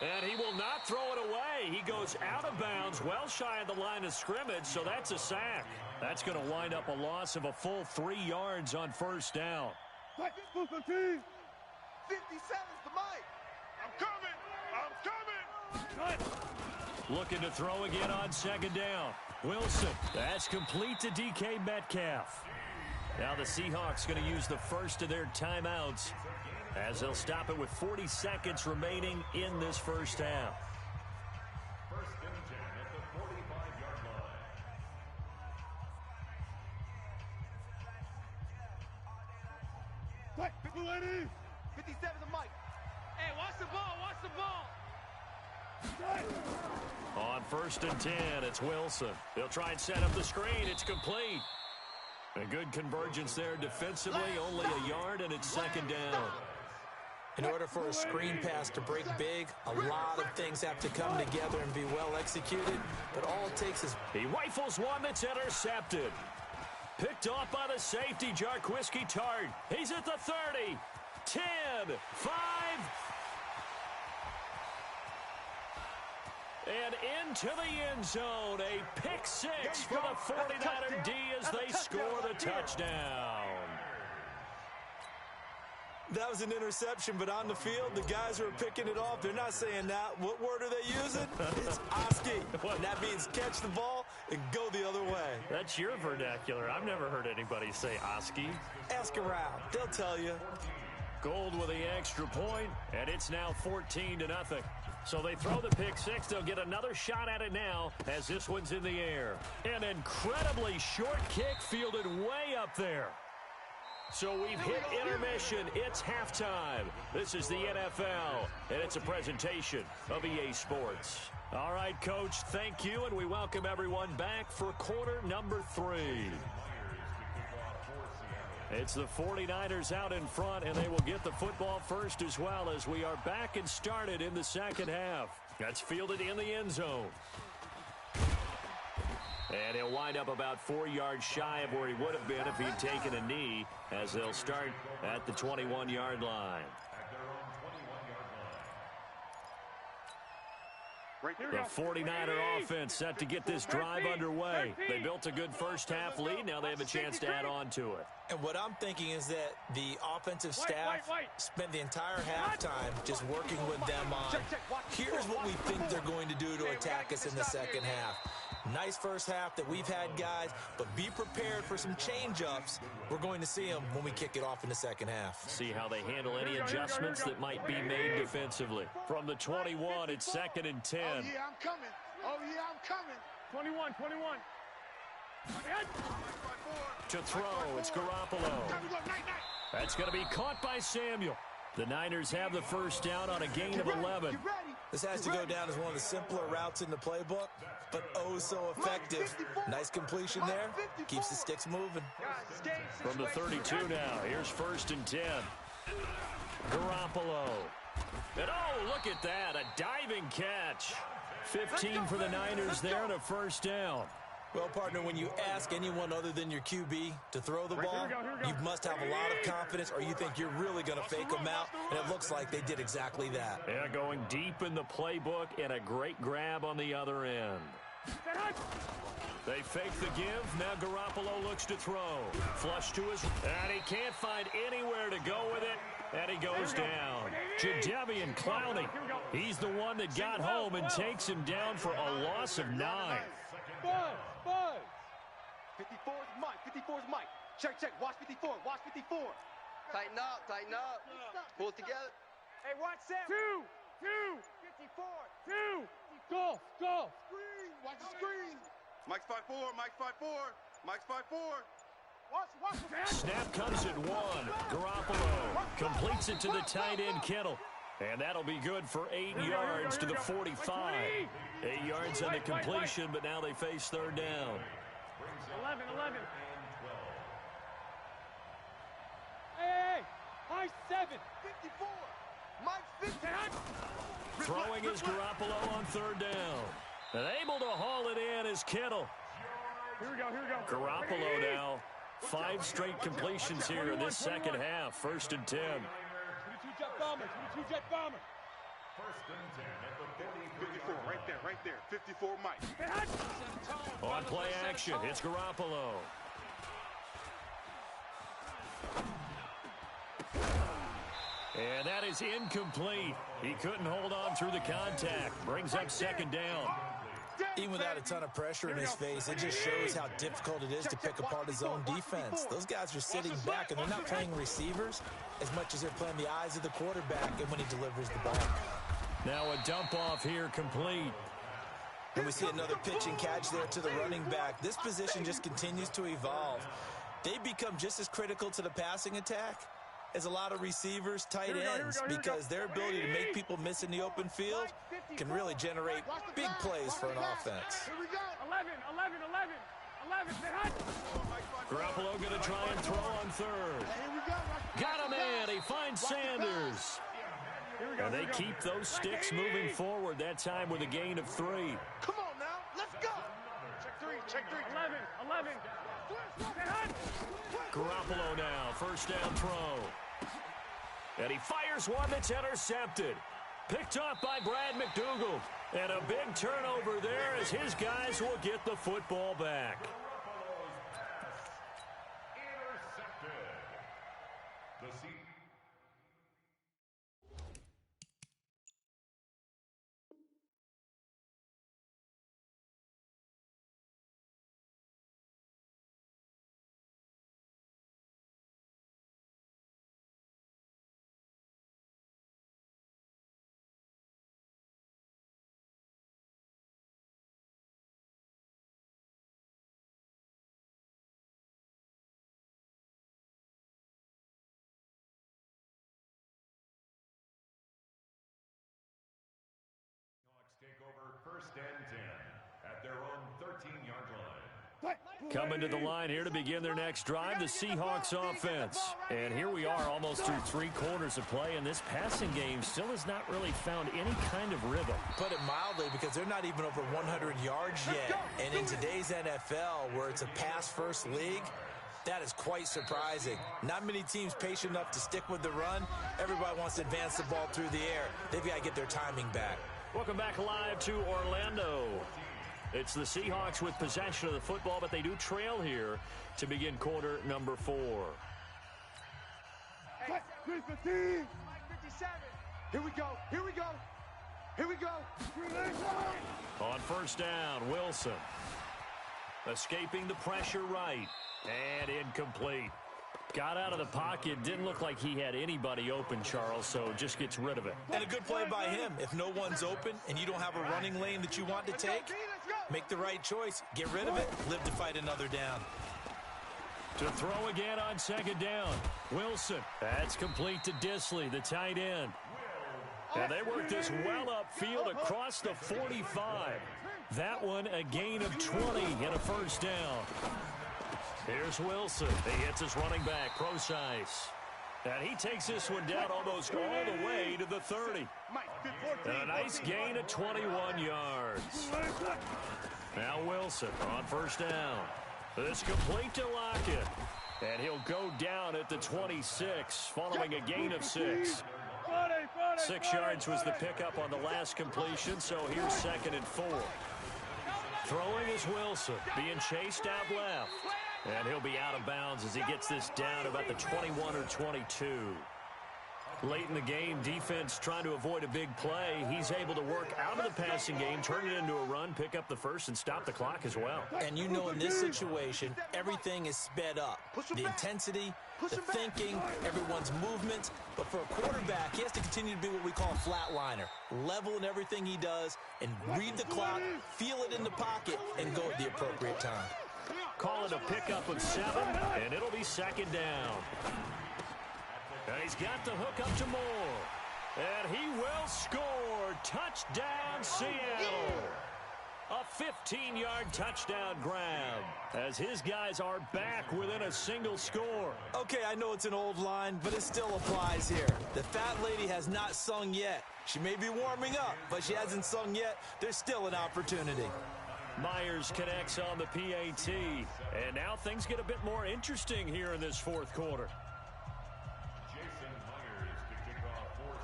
And he will not throw it away. He goes out of bounds, well shy of the line of scrimmage, so that's a sack. That's going to wind up a loss of a full 3 yards on 1st down. 57's the mic. I'm coming. Looking to throw again on 2nd down. Wilson, that's complete to DK Metcalf. Now the Seahawks going to use the first of their timeouts as they'll stop it with 40 seconds remaining in this first half. 1st and 10 at the 45-yard line. 57's the mic. Hey, watch the ball. On 1st and 10, it's Wilson. They'll try and set up the screen. It's complete. A good convergence there defensively, only a yard, and it's 2nd down. In order for a screen pass to break big, a lot of things have to come together and be well executed, but all it takes is... He rifles one that's intercepted. Picked off by the safety, Jarquiski Tart. He's at the 30, 10, 5... And into the end zone, a pick 6 for the 49er D as they score the touchdown. That was an interception, but on the field, the guys who are picking it off, they're not saying that. What word are they using? It's Oski. And that means catch the ball and go the other way. That's your vernacular. I've never heard anybody say Oski. Ask around. They'll tell you. Gold with the extra point, and it's now 14-0. So they throw the pick 6. They'll get another shot at it now as this one's in the air. An incredibly short kick fielded way up there. So we've hit intermission. It's halftime. This is the NFL, and it's a presentation of EA Sports. All right, Coach, thank you, and we welcome everyone back for quarter number 3. It's the 49ers out in front, and they will get the football first as well as we are back and started in the second half. That's fielded in the end zone. And he'll wind up about 4 yards shy of where he would have been if he'd taken a knee, as they'll start at the 21-yard line. The 49er offense set to get this drive underway. They built a good first-half lead. Now they have a chance to add on to it. And what I'm thinking is that the offensive staff spent the entire halftime just working with them on, here's what we think they're going to do to attack us in the second half. Nice first half that we've had, guys, but be prepared for some change-ups. We're going to see them when we kick it off in the second half. See how they handle any adjustments that might be made defensively. From the 21, it's 2nd and 10. Oh, yeah, I'm coming. Oh, yeah, I'm coming. 21. To throw, it's Garoppolo. That's going to be caught by Samuel. The Niners have the first down on a gain of 11. This has to go down as one of the simpler routes in the playbook, but oh so effective. Nice completion there. Keeps the sticks moving. From the 32 now, here's 1st and 10. Garoppolo. And oh, look at that, a diving catch. 15 for the Niners there and a first down. Well, partner, when you ask anyone other than your QB to throw the ball, you must have a lot of confidence or you think you're really going to fake them out, and it looks like they did exactly that. Yeah, going deep in the playbook and a great grab on the other end. They fake the give. Now Garoppolo looks to throw. Flush to his... And he can't find anywhere to go with it. And he goes down. Jadeveon Clowney. He's the one that got home and takes him down for a loss of 9. 54 is Mike. 54 is Mike. Check. Watch 54. Watch 54. Tighten up. Pull it together. Hey, watch Sam. 2. 54. 2. Go. Screen. Watch the screen. Mike's 5'4. Mike's 5'4. Watch. Snap comes at 1. Garoppolo completes it to the tight end, Kittle. And that'll be good for 8 yards to the 45. 8 yards on the completion, but now they face 3rd down. 11. Hey, Mike 7. 54. Mike 50. Throwing is Garoppolo on 3rd down. And able to haul it in is Kittle. Here we go. Garoppolo now. 5 straight completions here in this second half. 1st and 10. 22 jet bomber. 1st and 10 at the 54, right there. 54, Mike. On play action, it's Garoppolo. And that is incomplete. He couldn't hold on through the contact. Brings up 2nd down. Even without a ton of pressure in his face, it just shows how difficult it is to pick apart his own defense. Those guys are sitting back, and they're not playing receivers as much as they're playing the eyes of the quarterback and when he delivers the ball. Now a dump off here complete. And we see another pitch and catch there to the running back. This position just continues to evolve. They become just as critical to the passing attack as a lot of receivers, tight ends, because their ability to make people miss in the open field can really generate big plays for an offense. 11. Garoppolo going to try and throw on 3rd. Got a man. He finds Sanders. And they keep those sticks moving forward, that time with a gain of 3. Come on now, let's go. Check 3. 11. Garoppolo now, 1st down throw. And he fires one that's intercepted. Picked off by Brad McDougal. And a big turnover there as his guys will get the football back. Coming to the line here to begin their next drive, the Seahawks offense. And here we are almost through 3 quarters of play, and this passing game still has not really found any kind of rhythm. Put it mildly, because they're not even over 100 yards yet. And in today's NFL, where it's a pass-first league, that is quite surprising. Not many teams patient enough to stick with the run. Everybody wants to advance the ball through the air. They've got to get their timing back. Welcome back live to Orlando. It's the Seahawks with possession of the football, but they do trail here to begin quarter number 4. Hey, 57. Here we go. Here we go. Here we go. On first down, Wilson. Escaping the pressure right. And incomplete. Got out of the pocket. Didn't look like he had anybody open, Charles, so just gets rid of it. And a good play by him. If no one's open and you don't have a running lane that you want to take, make the right choice. Get rid of it. Live to fight another down. To throw again on second down. Wilson. That's complete to Disley, the tight end. And they work this well upfield across the 45. That one a gain of 20 and a first down. Here's Wilson. He hits his running back, Procise. And he takes this one down almost all the way to the 30. And a nice gain of 21 yards. Now Wilson on first down. This complete to Lockett. And he'll go down at the 26 following a gain of 6. 6 yards was the pickup on the last completion, so here's 2nd and 4. Throwing is Wilson, being chased out left. And he'll be out of bounds as he gets this down about the 21 or 22. Late in the game, defense trying to avoid a big play. He's able to work out of the passing game, turn it into a run, pick up the first, and stop the clock as well. And you know in this situation, everything is sped up. The intensity, the thinking, everyone's movement. But for a quarterback, he has to continue to be what we call a flatliner. Level in everything he does and read the clock, feel it in the pocket, and go at the appropriate time. Call it a pickup of 7, and it'll be 2nd down. And he's got the hook up to Moore. And he will score. Touchdown, Seattle. A 15-yard touchdown grab as his guys are back within a single score. Okay, I know it's an old line, but it still applies here. The fat lady has not sung yet. She may be warming up, but she hasn't sung yet. There's still an opportunity. Myers connects on the PAT. And now things get a bit more interesting here in this 4th quarter.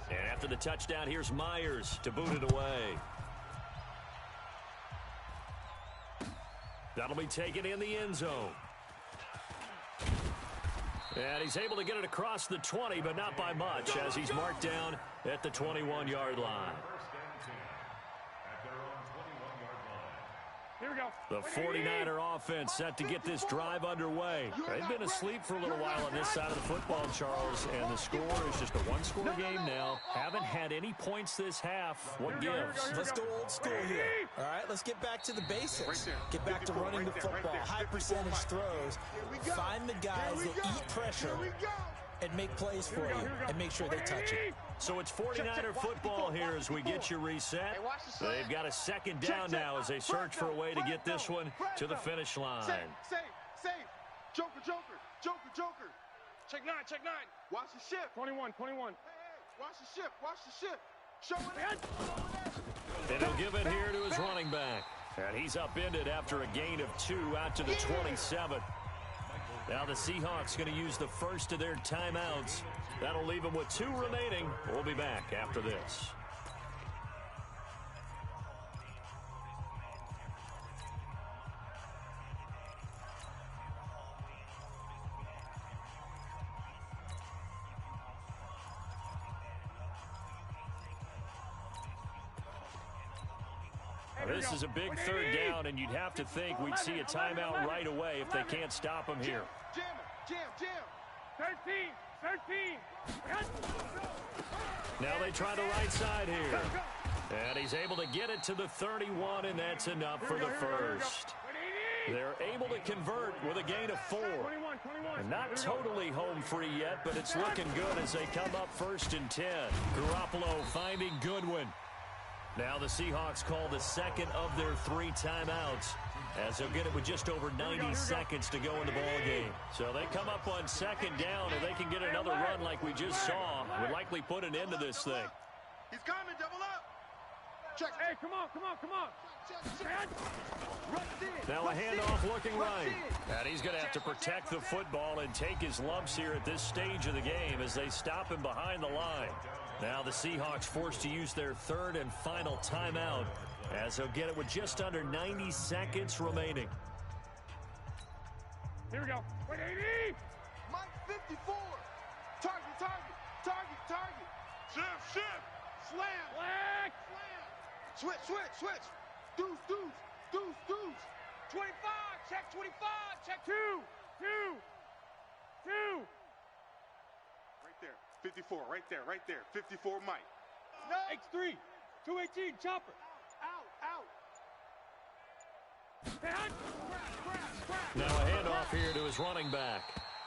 And after the touchdown, here's Myers to boot it away. That'll be taken in the end zone. And he's able to get it across the 20, but not by much, as he's marked down at the 21-yard line. Here we go. The 49er offense set to get this drive underway. They've been asleep for a little while on this side of the football, Charles, and the score is just a one-score game now. Haven't had any points this half. What gives? Let's go old school here. All right, let's get back to the basics. Get back to running the football, high percentage throws. Find the guys that eat pressure and make plays for you and make sure they touch it. So it's 49er football here as we get you reset. They've got a 2nd down now as they search for a way to get this one to the finish line. Save. Joker. Check 9. Watch the shift. 21. Hey, watch the shift. Show it. And he'll give it here to his running back. And he's upended after a gain of 2 out to the 27. Now the Seahawks going to use the first of their timeouts. That'll leave them with 2 remaining. We'll be back after this. This is a big 3rd down, and you'd have to think we'd see a timeout right away if they can't stop him here. Jam. 13. Now they try the right side here. And he's able to get it to the 31, and that's enough for the first. They're able to convert with a gain of 4. And not totally home free yet, but it's looking good as they come up 1st and 10. Garoppolo finding Goodwin. Now the Seahawks call the second of their 3 timeouts, as they'll get it with just over 90 seconds to go in the ball game. So they come up on second down, and they can get another run like we just saw. Would likely put an end to this thing. He's coming, double up. Check. Hey, come on. Now a handoff looking right. And he's going to have to protect the football and take his lumps here at this stage of the game as they stop him behind the line. Now the Seahawks forced to use their 3rd and final timeout, as they'll get it with just under 90 seconds remaining. Here we go. 180. Mike 54. Target. Shift. Slam. Black. Switch. Deuce. 25. Check 25. Check 2. Right there. 54. Right there. 54 Mike. No. X3. 218. Chopper. Out. Now a handoff here to his running back.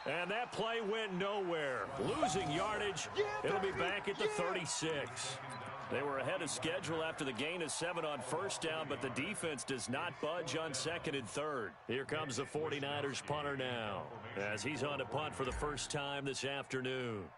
And that play went nowhere. Losing yardage. It'll be back at the 36. They were ahead of schedule after the gain of 7 on first down, but the defense does not budge on 2nd and 3rd. Here comes the 49ers punter now, as he's on to punt for the first time this afternoon.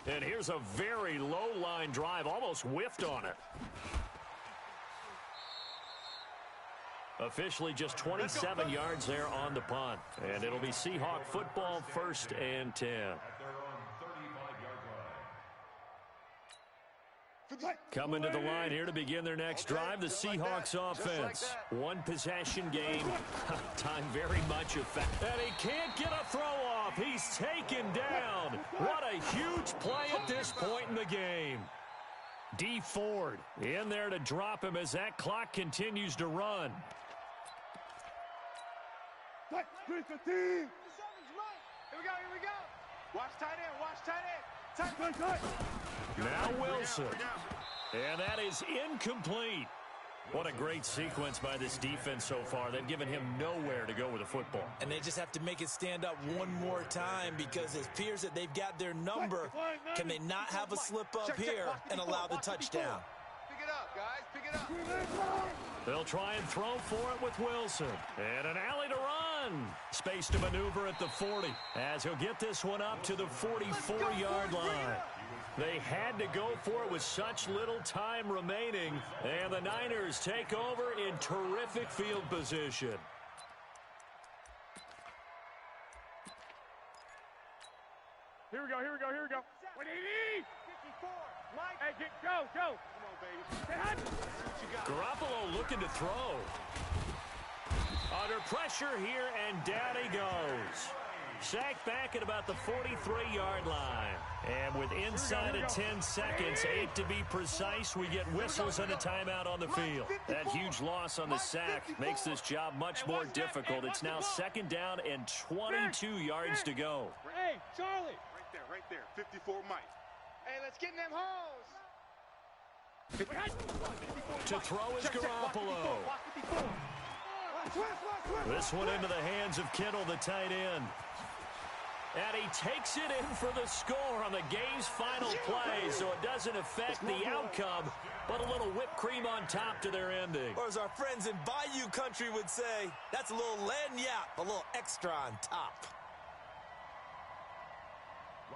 And here's a very low-line drive, almost whiffed on it. Officially just 27 yards there on the punt. And it'll be Seahawk football, 1st and 10. Coming to the line here to begin their next drive, the Seahawks offense. One possession game. Time very much affected. And he can't get a throw off. He's taken down. What a huge play at this point in the game. D. Ford in there to drop him as that clock continues to run. Here we go. Watch tight end. Now Wilson. And that is incomplete. What a great sequence by this defense so far. They've given him nowhere to go with the football. And they just have to make it stand up one more time, because it appears that they've got their number. Can they not have a slip up here and allow the touchdown? Pick it up, guys. Pick it up. They'll try and throw for it with Wilson. And an alley to run. Space to maneuver at the 40, as he'll get this one up to the 44-yard line. They had to go for it with such little time remaining, and the Niners take over in terrific field position. Here we go. 180. 54. Mike. Hey, go. Come on, baby. Garoppolo looking to throw. Under pressure here, and down he goes. Sacked back at about the 43-yard line. And with inside of 10 seconds, 8 to be precise, we get whistles and a timeout on the field. That huge loss on the sack makes this job much more difficult. It's now 2nd down and 22 yards to go. Hey, Charlie. Right there. 54 Mike. Hey, let's get in them holes. To throw is Garoppolo. This one into the hands of Kittle, the tight end. And he takes it in for the score on the game's final play, so it doesn't affect the outcome, but a little whipped cream on top to their ending. Or as our friends in Bayou Country would say, that's a little lagniappe, a little extra on top.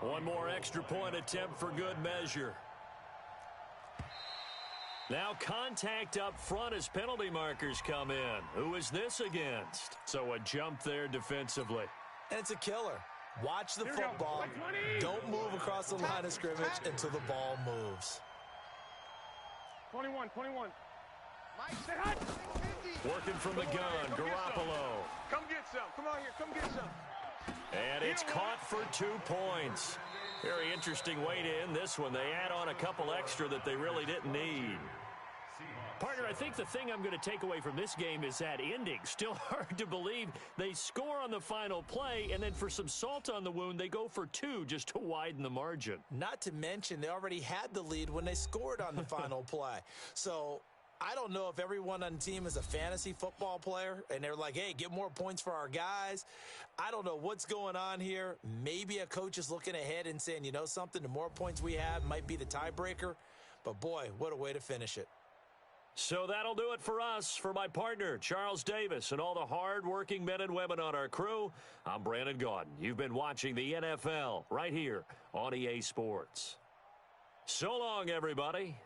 One more extra point attempt for good measure. Now contact up front as penalty markers come in. Who is this against? So a jump there defensively. And it's a killer. Watch the football. Don't move across the line of scrimmage until the ball moves. 21. Working from the gun, Garoppolo. Come get some. Come on here. Come get some. And it's caught for 2 points. Very interesting way to end this one. They add on a couple extra that they really didn't need. Partner, I think the thing I'm going to take away from this game is that ending. Still hard to believe they score on the final play, and then for some salt on the wound, they go for 2 just to widen the margin. Not to mention, they already had the lead when they scored on the final play. So I don't know if everyone on the team is a fantasy football player, and they're like, hey, get more points for our guys. I don't know what's going on here. Maybe a coach is looking ahead and saying, you know something, the more points we have might be the tiebreaker. But, boy, what a way to finish it. So that'll do it for us. For my partner, Charles Davis, and all the hard-working men and women on our crew, I'm Brandon Gaudin. You've been watching the NFL right here on EA Sports. So long, everybody.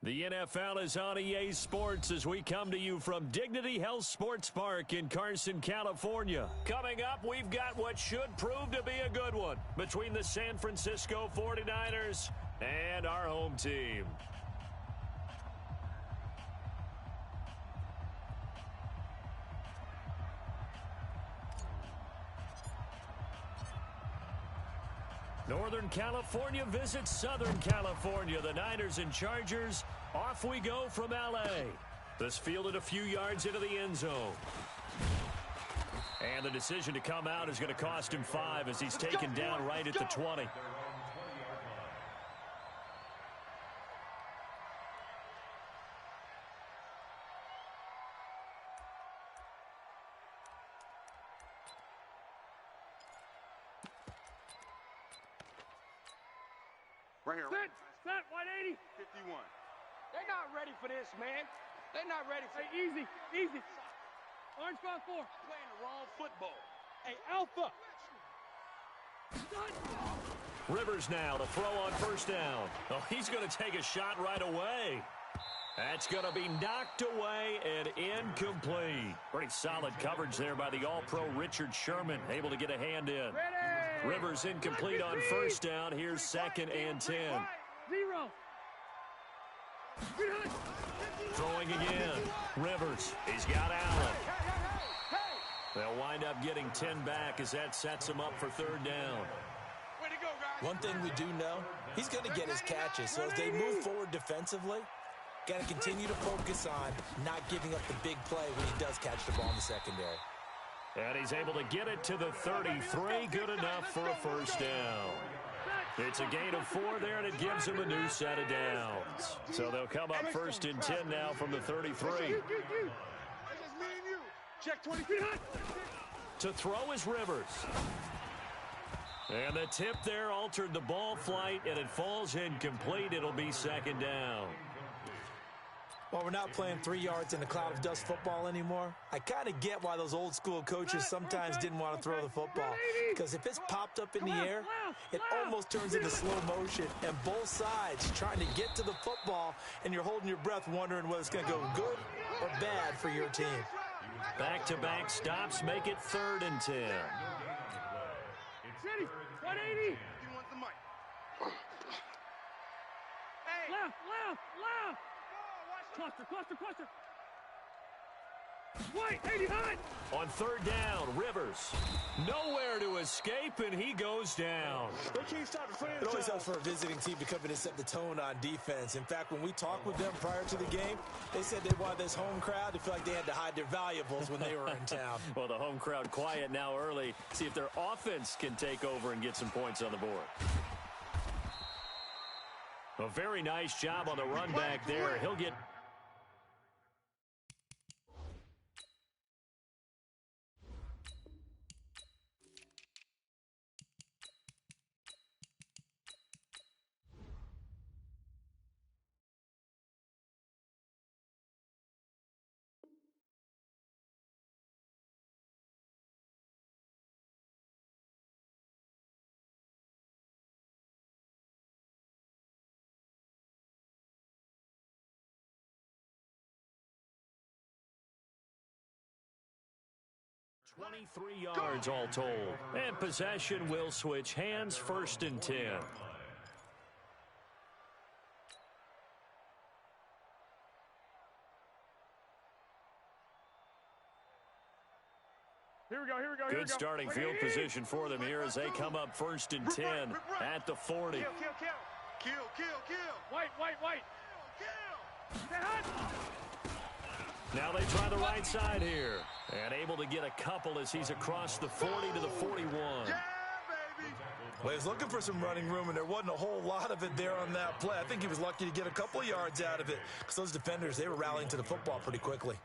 The NFL is on EA Sports as we come to you from Dignity Health Sports Park in Carson, California. Coming up, we've got what should prove to be a good one between the San Francisco 49ers and our home team. Northern California visits Southern California. The Niners and Chargers, off we go from L.A. This fielded a few yards into the end zone. And the decision to come out is going to cost him 5 as he's taken down right at the 20. Right here. Set, 180. 51. They're not ready for this, man. They're not ready for it. Hey, easy. Orange got 4. Playing the wrong football. Hey, Alpha. Rivers now to throw on first down. Oh, he's going to take a shot right away. That's going to be knocked away and incomplete. Pretty solid coverage there by the All-Pro Richard Sherman, able to get a hand in. Ready. Rivers incomplete on first down. Here's 2nd and 10. 0. Throwing again. Rivers. He's got Allen. They'll wind up getting 10 back as that sets him up for 3rd down. Way to go, guys. One thing we do know, he's going to get his catches. So as they move forward defensively, got to continue to focus on not giving up the big play when he does catch the ball in the secondary. And he's able to get it to the 33. Good enough for a first down. It's a gain of 4 there, and it gives him a new set of downs. So they'll come up 1st and 10 now from the 33. That's just me and you. Check 20 feet high. To throw is Rivers. And the tip there altered the ball flight, and it falls incomplete. It'll be 2nd down. Well, we're not playing 3 yards in a cloud of dust football anymore. I kind of get why those old school coaches sometimes didn't want to throw the football. Because if it's popped up in the air, it almost turns into slow motion. And both sides trying to get to the football, and you're holding your breath wondering whether it's going to go good or bad for your team. Back-to-back stops make it 3rd and 10. Ready. 180. The mic. Left. Cluster. White, 80 high. On 3rd down, Rivers. Nowhere to escape, and he goes down. It always helps for a visiting team to come in and set the tone on defense. In fact, when we talked with them prior to the game, they said they wanted this home crowd to feel like they had to hide their valuables when they were in town. Well, the home crowd quiet now early. See if their offense can take over and get some points on the board. A very nice job on the run back there. He'll get... ...23 yards all told. And possession will switch hands, 1st and 10. Here we go. Good starting field position for them here as they come up 1st and 10 at the 40. Kill. White. Now they try the right side here. And able to get a couple as he's across the 40 to the 41. Yeah, baby. Well, he was looking for some running room, and there wasn't a whole lot of it there on that play. I think he was lucky to get a couple of yards out of it because those defenders, they were rallying to the football pretty quickly.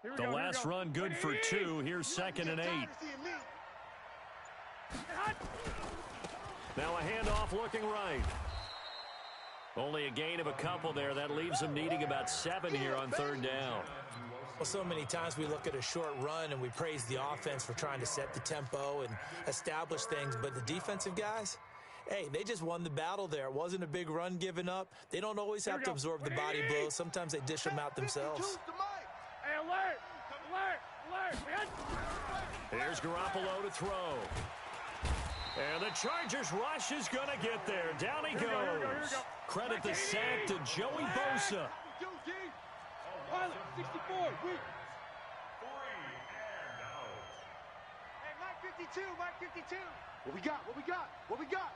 The last run good for 2. Here's 2nd and 8. Now a handoff looking right. Only a gain of a couple there. That leaves them needing about 7 here on 3rd down. Well, so many times we look at a short run and we praise the offense for trying to set the tempo and establish things, but the defensive guys, hey, they just won the battle there. It wasn't a big run given up. They don't always have to absorb the body blows. Sometimes they dish them out themselves. Hey, alert! Alert! Alert! Here's Garoppolo to throw. And the Chargers rush is going to get there. Down he goes. Credit the sack to Joey Bosa. 64. Hey, Mike 52. Mike 52. What we got? What we got? What we got?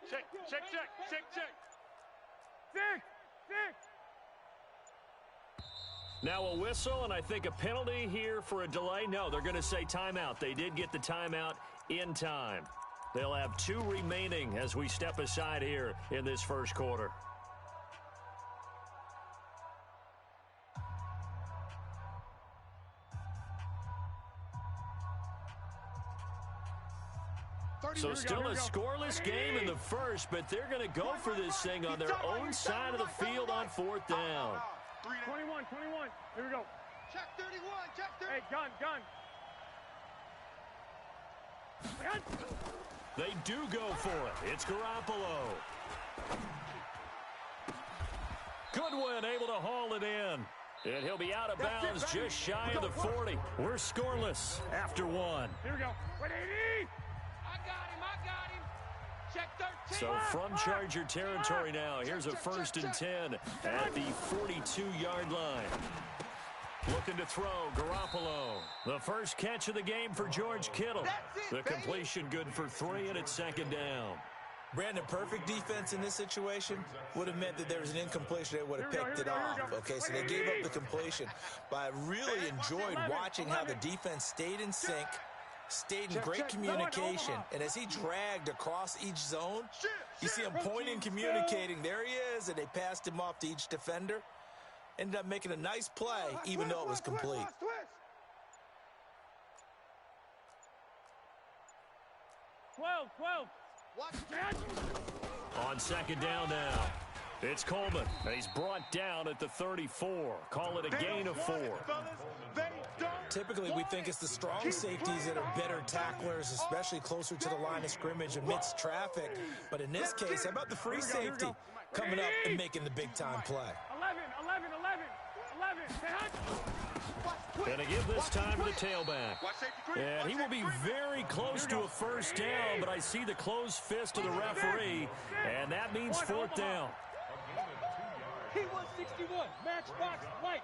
Check. Sick. Now a whistle, and I think a penalty here for a delay. No, they're going to say timeout. They did get the timeout in time. They'll have 2 remaining as we step aside here in this first quarter. So still a scoreless game in the first, but they're going to go for this thing on their own side of the field on 4th down. 21. Here we go. Check 31. Check 30. Hey, gun. They do go for it. It's Garoppolo. Goodwin able to haul it in. And he'll be out of bounds just shy of the 40. We're scoreless after 1. Here we go. 180. I got him. Check 13. So from Charger territory now, here's a 1st and 10 at the 42-yard line. Looking to throw, Garoppolo. The first catch of the game for George Kittle. The completion good for 3, and it's 2nd down. Brandon, perfect defense in this situation would have meant that there was an incompletion. They would have picked it off. Okay, so they gave up the completion. But I really enjoyed watching how the defense stayed in sync, stayed in great communication. And as he dragged across each zone, you see him pointing, communicating. There he is, and they passed him off to each defender. Ended up making a nice play, even though it was complete. 12. On 2nd down now, it's Coleman. He's brought down at the 34. Call it a gain of 4. Typically, we think it's the strong safeties that are better tacklers, especially closer to the line of scrimmage amidst traffic. But in this case, how about the free safety coming up and making the big-time play? 11. Going to give this time to the tailback. And he will be very close to a 1st down, but I see the closed fist of the referee, and that means 4th down. He was 61. Matchbox light.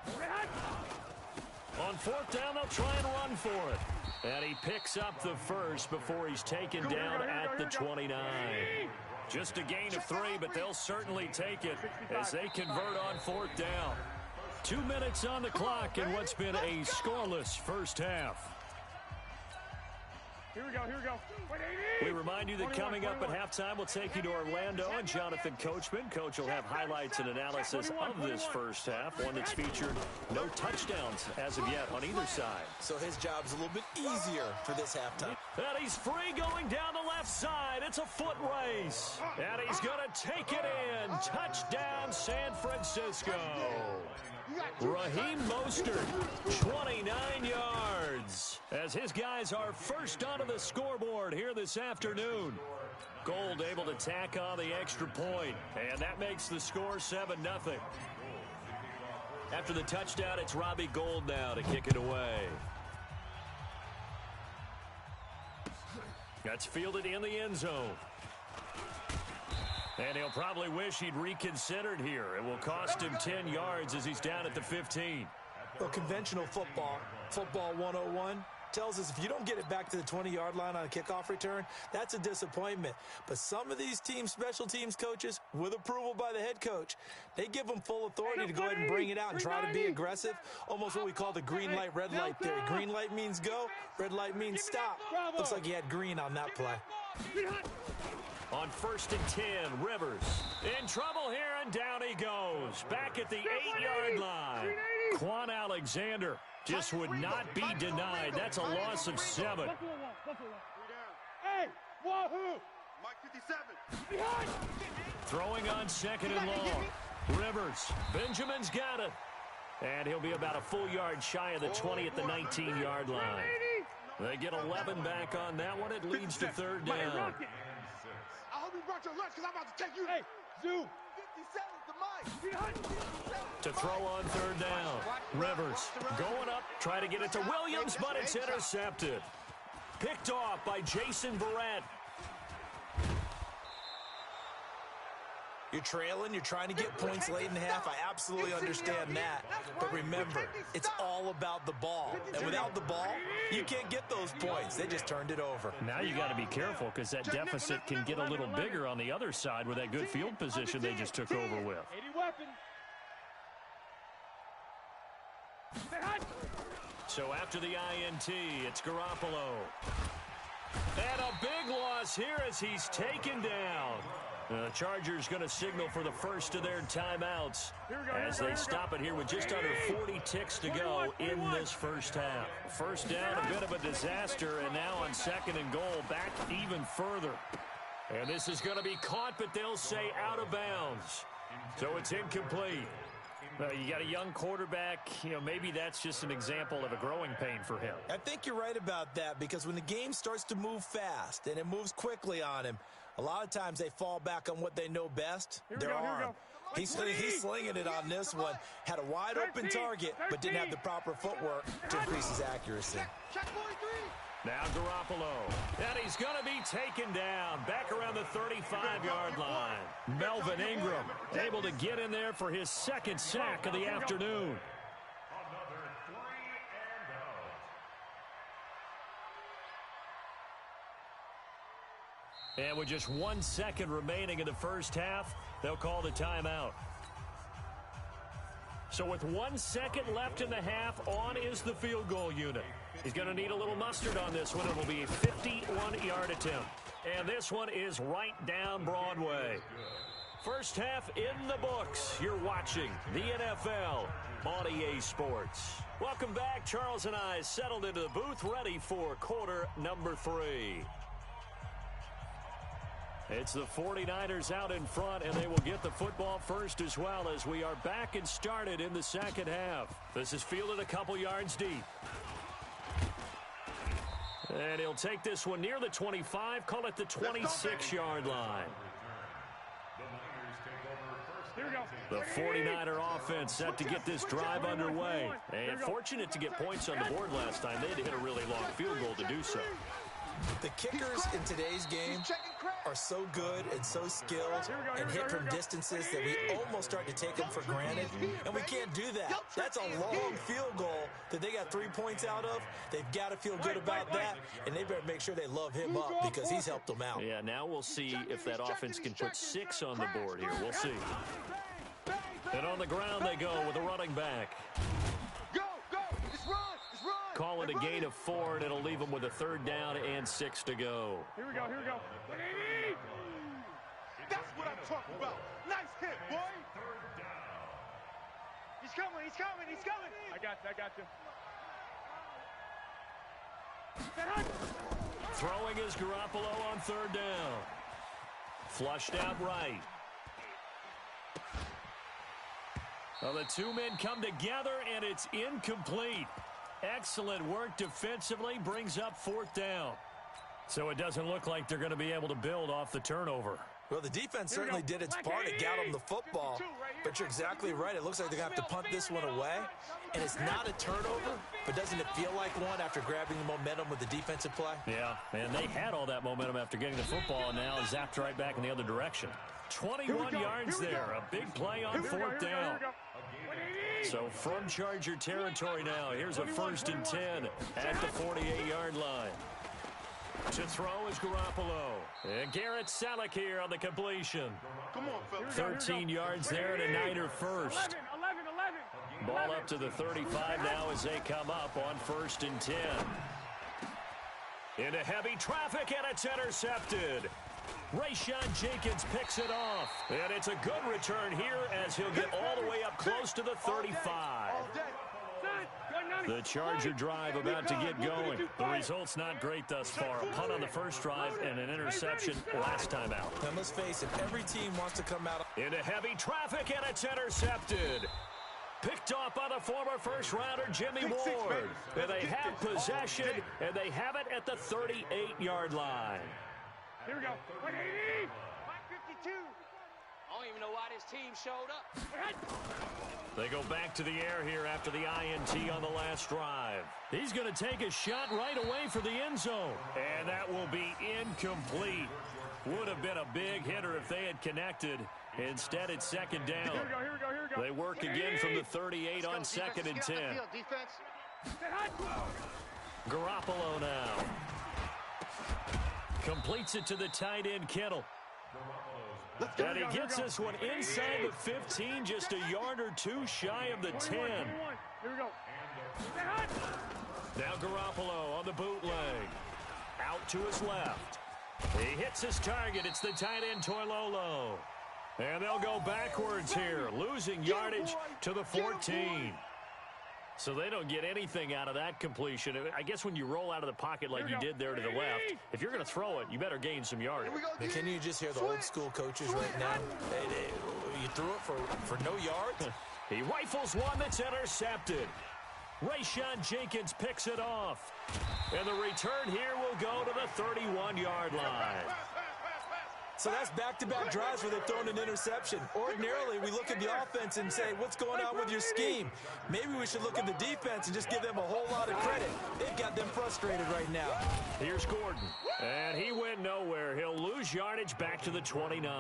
On 4th down, they'll try and run for it. And he picks up the first before he's taken down at the 29. Just a gain of 3, but they'll certainly take it as they convert on 4th down. 2 minutes on the clock in what's been a scoreless first half. Here we go. We remind you that coming up at halftime, we'll take you to Orlando and Jonathan Coachman. Coach will have highlights and analysis of this first half, one that's featured no touchdowns as of yet on either side. So his job's a little bit easier for this halftime. And he's free going down the left side. It's a foot race. And he's going to take it in. Touchdown, San Francisco. Raheem Mostert, 29 yards, as his guys are first onto the scoreboard here this afternoon. Gold able to tack on the extra point, and that makes the score 7-0. After the touchdown, it's Robbie Gould now to kick it away. That's fielded in the end zone. And he'll probably wish he'd reconsidered here. It will cost him 10 yards as he's down at the 15. Well, conventional football 101, tells us if you don't get it back to the 20-yard line on a kickoff return, that's a disappointment. But some of these special teams coaches, with approval by the head coach, they give them full authority to go ahead and bring it out and try to be aggressive, almost what we call the green light, red light theory. Green light means go, red light means stop. Looks like he had green on that play. On 1st and 10, Rivers in trouble here, and down he goes. Back at the 8-yard line. Quan Alexander just would not be denied. That's a loss of 7. Hey, wahoo! Mike 57. Throwing on 2nd and long. Rivers, Benjamin's got it. And he'll be about a full yard shy of the 20 at the 19-yard line. They get 11 back on that one. It leads to 3rd down. I hope you brought your lunch because I'm about to take you. Hey, Zoo. 57's the mic. To throw on 3rd down. Rivers going up, trying to get it to Williams, but it's intercepted. Picked off by Jason Verrett. You're trailing, you're trying to get points late in the half. I absolutely understand that. But remember, it's all about the ball. And without the ball, you can't get those points. They just turned it over. Now you got to be careful because that deficit can get a little bigger on the other side with that good field position they just took over with. 80 weapons. So after the INT, it's Garoppolo. And a big loss here as he's taken down. The Chargers going to signal for the first of their timeouts as they stop it here with just under 40 ticks to go in this first half. First down, a bit of a disaster, and now on 2nd and goal, back even further. And this is going to be caught, but they'll say out of bounds. So it's incomplete. You got a young quarterback, maybe that's just an example of a growing pain for him. I think you're right about that because when the game starts to move fast and it moves quickly on him, a lot of times they fall back on what they know best, their arm. He's slinging it on this one. Had a wide open target, but didn't have the proper footwork to increase his accuracy. Now Garoppolo, and he's going to be taken down back around the 35-yard line. Melvin Ingram able to get in there for his 2nd sack of the afternoon. And with just 1 second remaining in the first half, they'll call the timeout. So with 1 second left in the half, on is the field goal unit. He's going to need a little mustard on this one. It will be a 51-yard attempt. And this one is right down Broadway. First half in the books. You're watching the NFL on EA Sports. Welcome back. Charles and I settled into the booth, ready for quarter number 3. It's the 49ers out in front, and they will get the football first as well as we are back and started in the second half. This is fielded a couple yards deep. And he'll take this one near the 25, call it the 26-yard line. The 49er offense set to get this drive underway. And fortunate to get points on the board last time. They had to hit a really long field goal to do so. The kickers in today's game are so good and so skilled and hit from distances that we almost start to take them for granted, and we can't do that. That's a long field goal that they got 3 points out of. They've got to feel good about that, and they better make sure they love him up because he's helped them out. Yeah, now we'll see if that offense can put 6 on the board here. We'll see. And on the ground they go with a running back. Call it a gain of 4, and it'll leave them with a 3rd down and 6 to go. Here we go. That's what I'm talking about. Nice hit, boy. He's coming. I got you. Throwing is Garoppolo on 3rd down. Flushed out right. Well, the two men come together, and it's incomplete. Excellent work defensively, brings up 4th down. So it doesn't look like they're going to be able to build off the turnover. Well, the defense certainly did its part. It got them the football. But you're exactly right. It looks like they're going to have to punt this one away. And it's not a turnover, but doesn't it feel like one after grabbing the momentum with the defensive play? Yeah, and they had all that momentum after getting the football, and now zapped right back in the other direction. 21 yards there. A big play on fourth down. So from Charger territory now, here's a 1st and 10 at the 48-yard line. To throw is Garoppolo. And Garrett Selleck here on the completion. Come on, fellas. 13 yards there and a Niner first. 11. Ball up to the 35 now as they come up on 1st and 10. Into heavy traffic, and it's intercepted. Rayshawn Jenkins picks it off. And it's a good return here as he'll get all the way up close to the 35. The Charger drive about to get going. The result's not great thus far. A punt on the first drive and an interception last time out. And let's face it, every team wants to come out Into heavy traffic, and it's intercepted. Picked off by the former first-rounder Jimmy Ward. And they have possession, and they have it at the 38-yard line. Here we go. 52. I don't even know why this team showed up. They go back to the air here after the INT on the last drive. He's going to take a shot right away for the end zone. And that will be incomplete. Would have been a big hitter if they had connected. Instead, it's 2nd down. Here we go. They work again from the 38 on 2nd and 10. Garoppolo now. Completes it to the tight end, Kittle. And he gets this one inside the 15, just a yard or two shy of the 10. Here we go. Now Garoppolo on the bootleg. Out to his left. He hits his target. It's the tight end, Toilolo. And they'll go backwards here, losing yardage to the 14. So they don't get anything out of that completion. I guess when you roll out of the pocket like you did there to the left, if you're going to throw it, you better gain some yardage. And can you just hear the old school coaches right now? You threw it for no yards? He rifles one that's intercepted. Rayshawn Jenkins picks it off. And the return here will go to the 31-yard line. So that's back-to-back drives where they've thrown an interception. Ordinarily, we look at the offense and say, what's going on with your scheme? Maybe we should look at the defense and just give them a whole lot of credit. They've got them frustrated right now. Here's Gordon. And he went nowhere. He'll lose yardage back to the 29.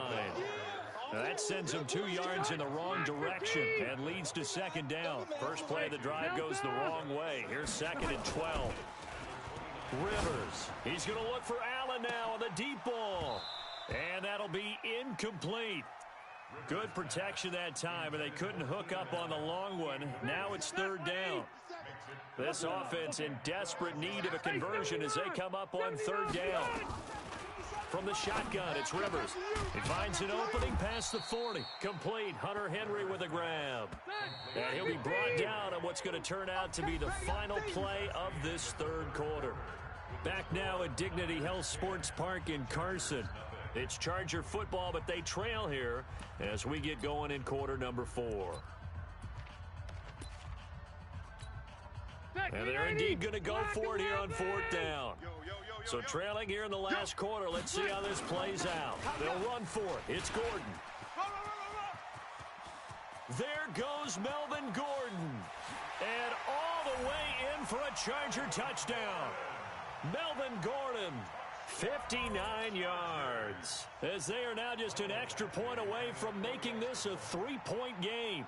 Now that sends him 2 yards in the wrong direction and leads to 2nd down. First play of the drive goes the wrong way. Here's 2nd and 12. Rivers. He's going to look for Allen now on the deep ball. And that'll be incomplete. Good protection that time, and they couldn't hook up on the long one. Now it's 3rd down. This offense in desperate need of a conversion as they come up on 3rd down. From the shotgun, it's Rivers. He finds an opening past the 40. Complete. Hunter Henry with a grab. And he'll be brought down on what's going to turn out to be the final play of this 3rd quarter. Back now at Dignity Health Sports Park in Carson. It's Charger football, but they trail here as we get going in quarter number 4. And they're indeed going to go for it here on 4th down. So trailing here in the last quarter. Let's see how this plays out. They'll run for it. It's Gordon. There goes Melvin Gordon. And all the way in for a Charger touchdown. Melvin Gordon. 59 yards, as they are now just an extra point away from making this a 3-point game.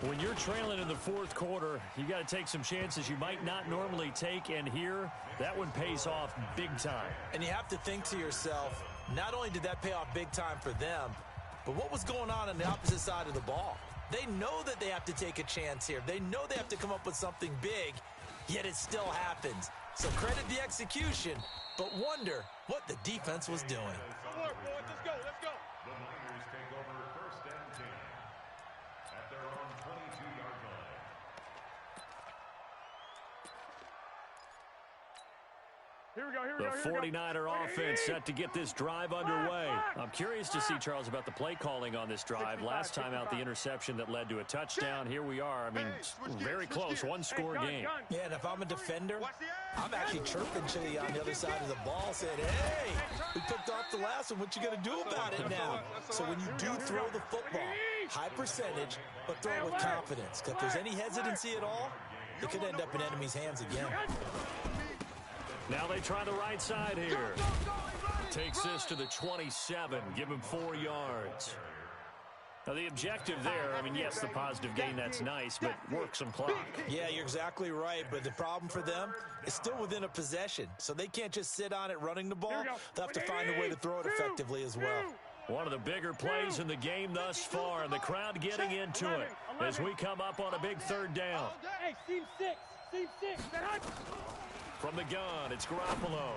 When you're trailing in the 4th quarter, you got to take some chances you might not normally take, and here, that one pays off big time. And you have to think to yourself, not only did that pay off big time for them, but what was going on the opposite side of the ball? They know that they have to take a chance here. They know they have to come up with something big, yet it still happens. So credit the execution, but wonder what the defense was doing. Let's go. The Niners take over 1st and 10 at their own 22-yard line. Here we go. The 49er offense set to get this drive underway. I'm curious to see, Charles, about the play calling on this drive. Last time out, the interception that led to a touchdown. Here we are. I mean, very close, one-score game. Yeah, and if I'm a defender, I'm actually chirping Chili on the other side of the ball, saying, hey, we picked off the last one. What you going to do about it now? So when you do throw the football, high percentage, but throw it with confidence. Because if there's any hesitancy at all, it could end up in enemy's hands again. Now they try the right side here. Takes this to the 27. Give him 4 yards. Now, the objective there, I mean, yes, the positive gain, that's nice, but work some clock. Yeah, you're exactly right, but the problem for them is still within a possession, so they can't just sit on it running the ball. They'll have to find a way to throw it effectively as well. One of the bigger plays in the game thus far, and the crowd getting into it as we come up on a big 3rd down. Hey, seam 6. From the gun, it's Garoppolo.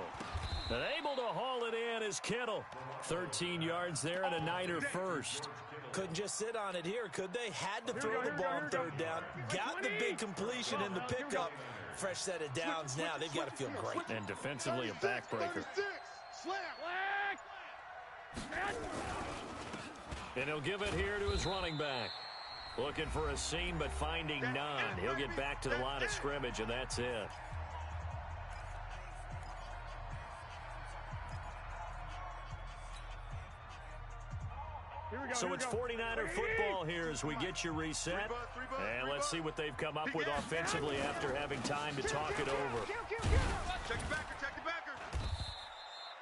And able to haul it in is Kittle. 13 yards there and a Niner first. Couldn't just sit on it here, could they? Had to throw the ball on 3rd down. Got the big completion in the pickup. Fresh set of downs now. They've got to feel great. And defensively, a backbreaker. And he'll give it here to his running back. Looking for a seam, but finding none. He'll get back to the line of scrimmage, and that's it. So it's 49er football here as we get you reset. And let's see what they've come up with offensively after having time to talk it over. Check the backer, check the backer.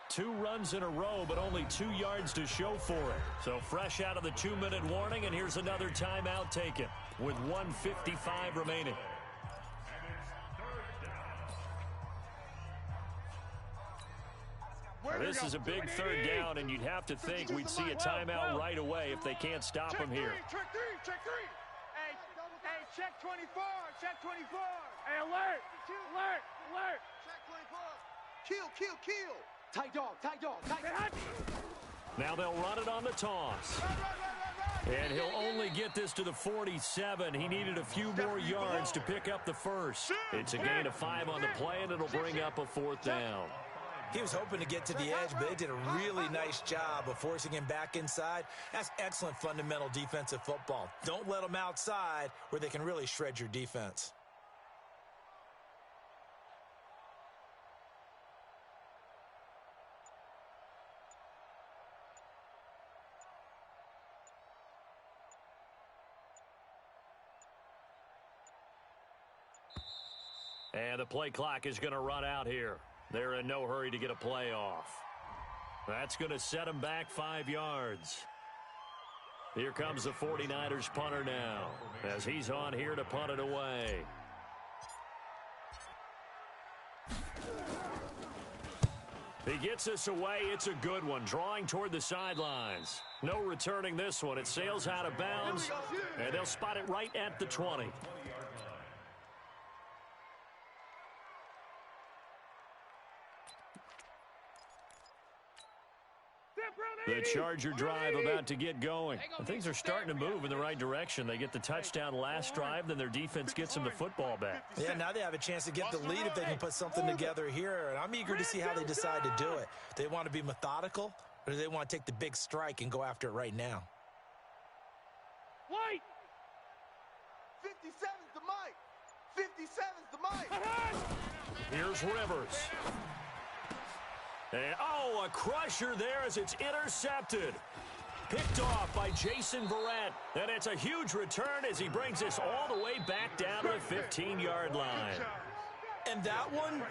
2 runs in a row, but only 2 yards to show for it. So fresh out of the 2-minute warning, and here's another timeout taken with 1:55 remaining. This is a big 3rd down, and you'd have to think we'd see a timeout right away if they can't stop him here. Check 3. Hey, check 24. Check 24. Hey, alert. Check 24. Kill. Tight dog. Now they'll run it on the toss. And he'll only get this to the 47. He needed a few more yards to pick up the first. It's a gain of 5 on the play, and it'll bring up a 4th down. He was hoping to get to the edge, but they did a really nice job of forcing him back inside. That's excellent fundamental defensive football. Don't let them outside where they can really shred your defense. And the play clock is going to run out here. They're in no hurry to get a play off. That's going to set them back 5 yards. Here comes the 49ers punter now as he's on here to punt it away. He gets this away. It's a good one. Drawing toward the sidelines. No returning this one. It sails out of bounds, and they'll spot it right at the 20. The Charger drive about to get going. And things are starting to move in the right direction. They get the touchdown last drive, then their defense gets them the football back. Yeah, now they have a chance to get the lead if they can put something together here. And I'm eager to see how they decide to do it. They want to be methodical, or do they want to take the big strike and go after it right now? White! 57's the mic. 57's the mic. Here's Rivers. And, a crusher there as it's intercepted. Picked off by Jason Verrett. And it's a huge return as he brings this all the way back down to the 15-yard line. And that one,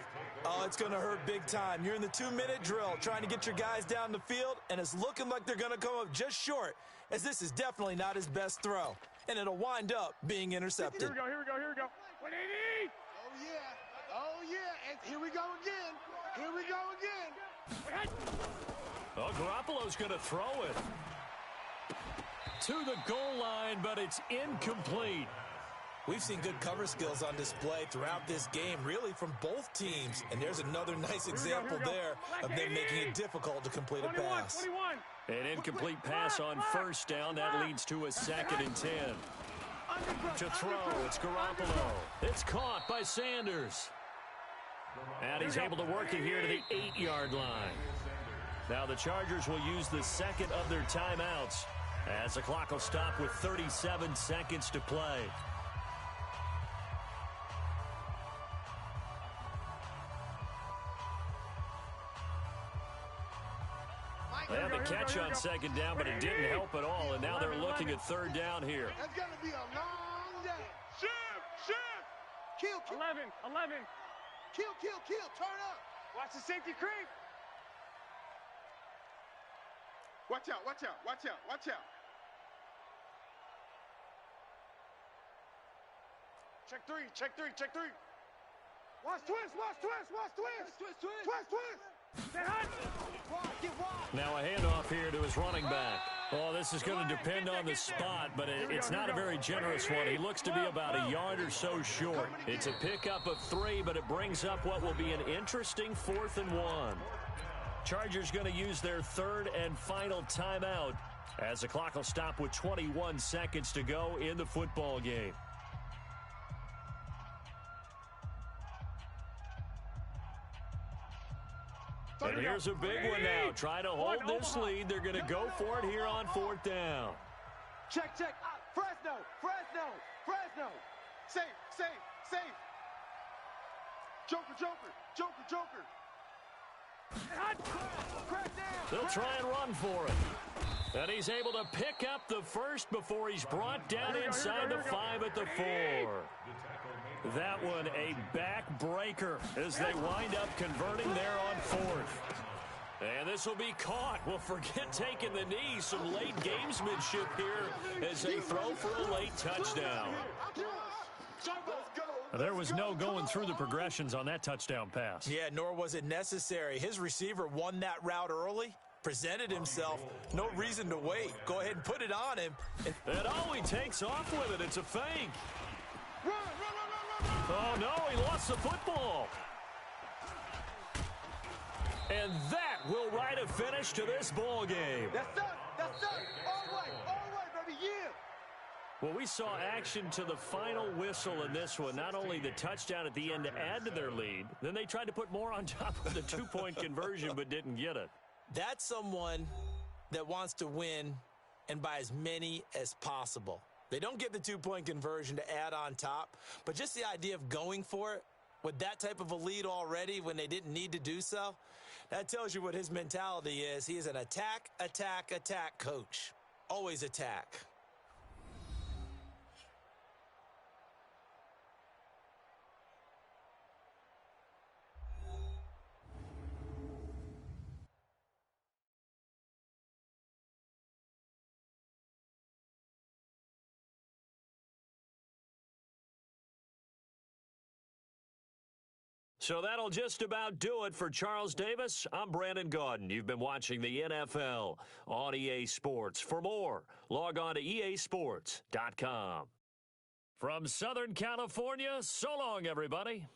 it's going to hurt big time. You're in the 2-minute drill trying to get your guys down the field, and it's looking like they're going to come up just short, as this is definitely not his best throw. And it'll wind up being intercepted. Here we go. 180! Oh, yeah. And here we go again. Oh, Garoppolo's going to throw it to the goal line, but it's incomplete. We've seen good cover skills on display throughout this game, really from both teams. And there's another nice example there of them making it difficult to complete a pass. 21. An incomplete pass on first down. That leads to a 2nd and 10. To throw, it's Garoppolo. It's caught by Sanders. And he's able to work it here to the 8-yard line. Now the Chargers will use the second of their timeouts as the clock will stop with 37 seconds to play. They had the catch on 2nd down, but it didn't help at all, and now they're looking at 3rd down here. That's going to be a long day. Shift. Kill. 11. Kill. Turn up. Watch the safety creep. Watch out, watch out, watch out, watch out. Check three, check three, check three. Watch twist, watch twist, watch twist. Twist, twist, twist, twist. Get wide. Now a handoff here to his running back. Oh, this is going to depend on the spot, but it's not a very generous one. He looks to be about a yard or so short. It's a pickup of 3, but it brings up what will be an interesting 4th and 1. Chargers going to use their 3rd and final timeout as the clock will stop with 21 seconds to go in the football game. And here's a big one now. Trying to hold this lead. They're going to go for it here on 4th down. Check, check. Fresno, Fresno, Fresno. Safe, safe, safe. Joker, Joker, Joker, Joker. They'll try and run for it. And he's able to pick up the first before he's brought down inside the 5 at the 4. That one a backbreaker as they wind up converting there on 4th. And this will be caught. Well, forget taking the knee. Some late gamesmanship here as they throw for a late touchdown. There was no going through the progressions on that touchdown pass. Yeah, nor was it necessary. His receiver won that route early, presented himself. No reason to wait. Go ahead and put it on him. And oh, he takes off with it. It's a fake. Oh, no, he lost the football. And that will write a finish to this ball game. That's up, all right, baby, yeah. Well, we saw action to the final whistle in this one. Not only the touchdown at the end to add to their lead, then they tried to put more on top of the 2-point conversion but didn't get it. That's someone that wants to win and by as many as possible. They don't get the 2-point conversion to add on top, but just the idea of going for it with that type of a lead already when they didn't need to do so, that tells you what his mentality is. He is an attack, attack, attack coach. Always attack. So that'll just about do it for Charles Davis. I'm Brandon Gaudin. You've been watching the NFL on EA Sports. For more, log on to easports.com. From Southern California, so long, everybody.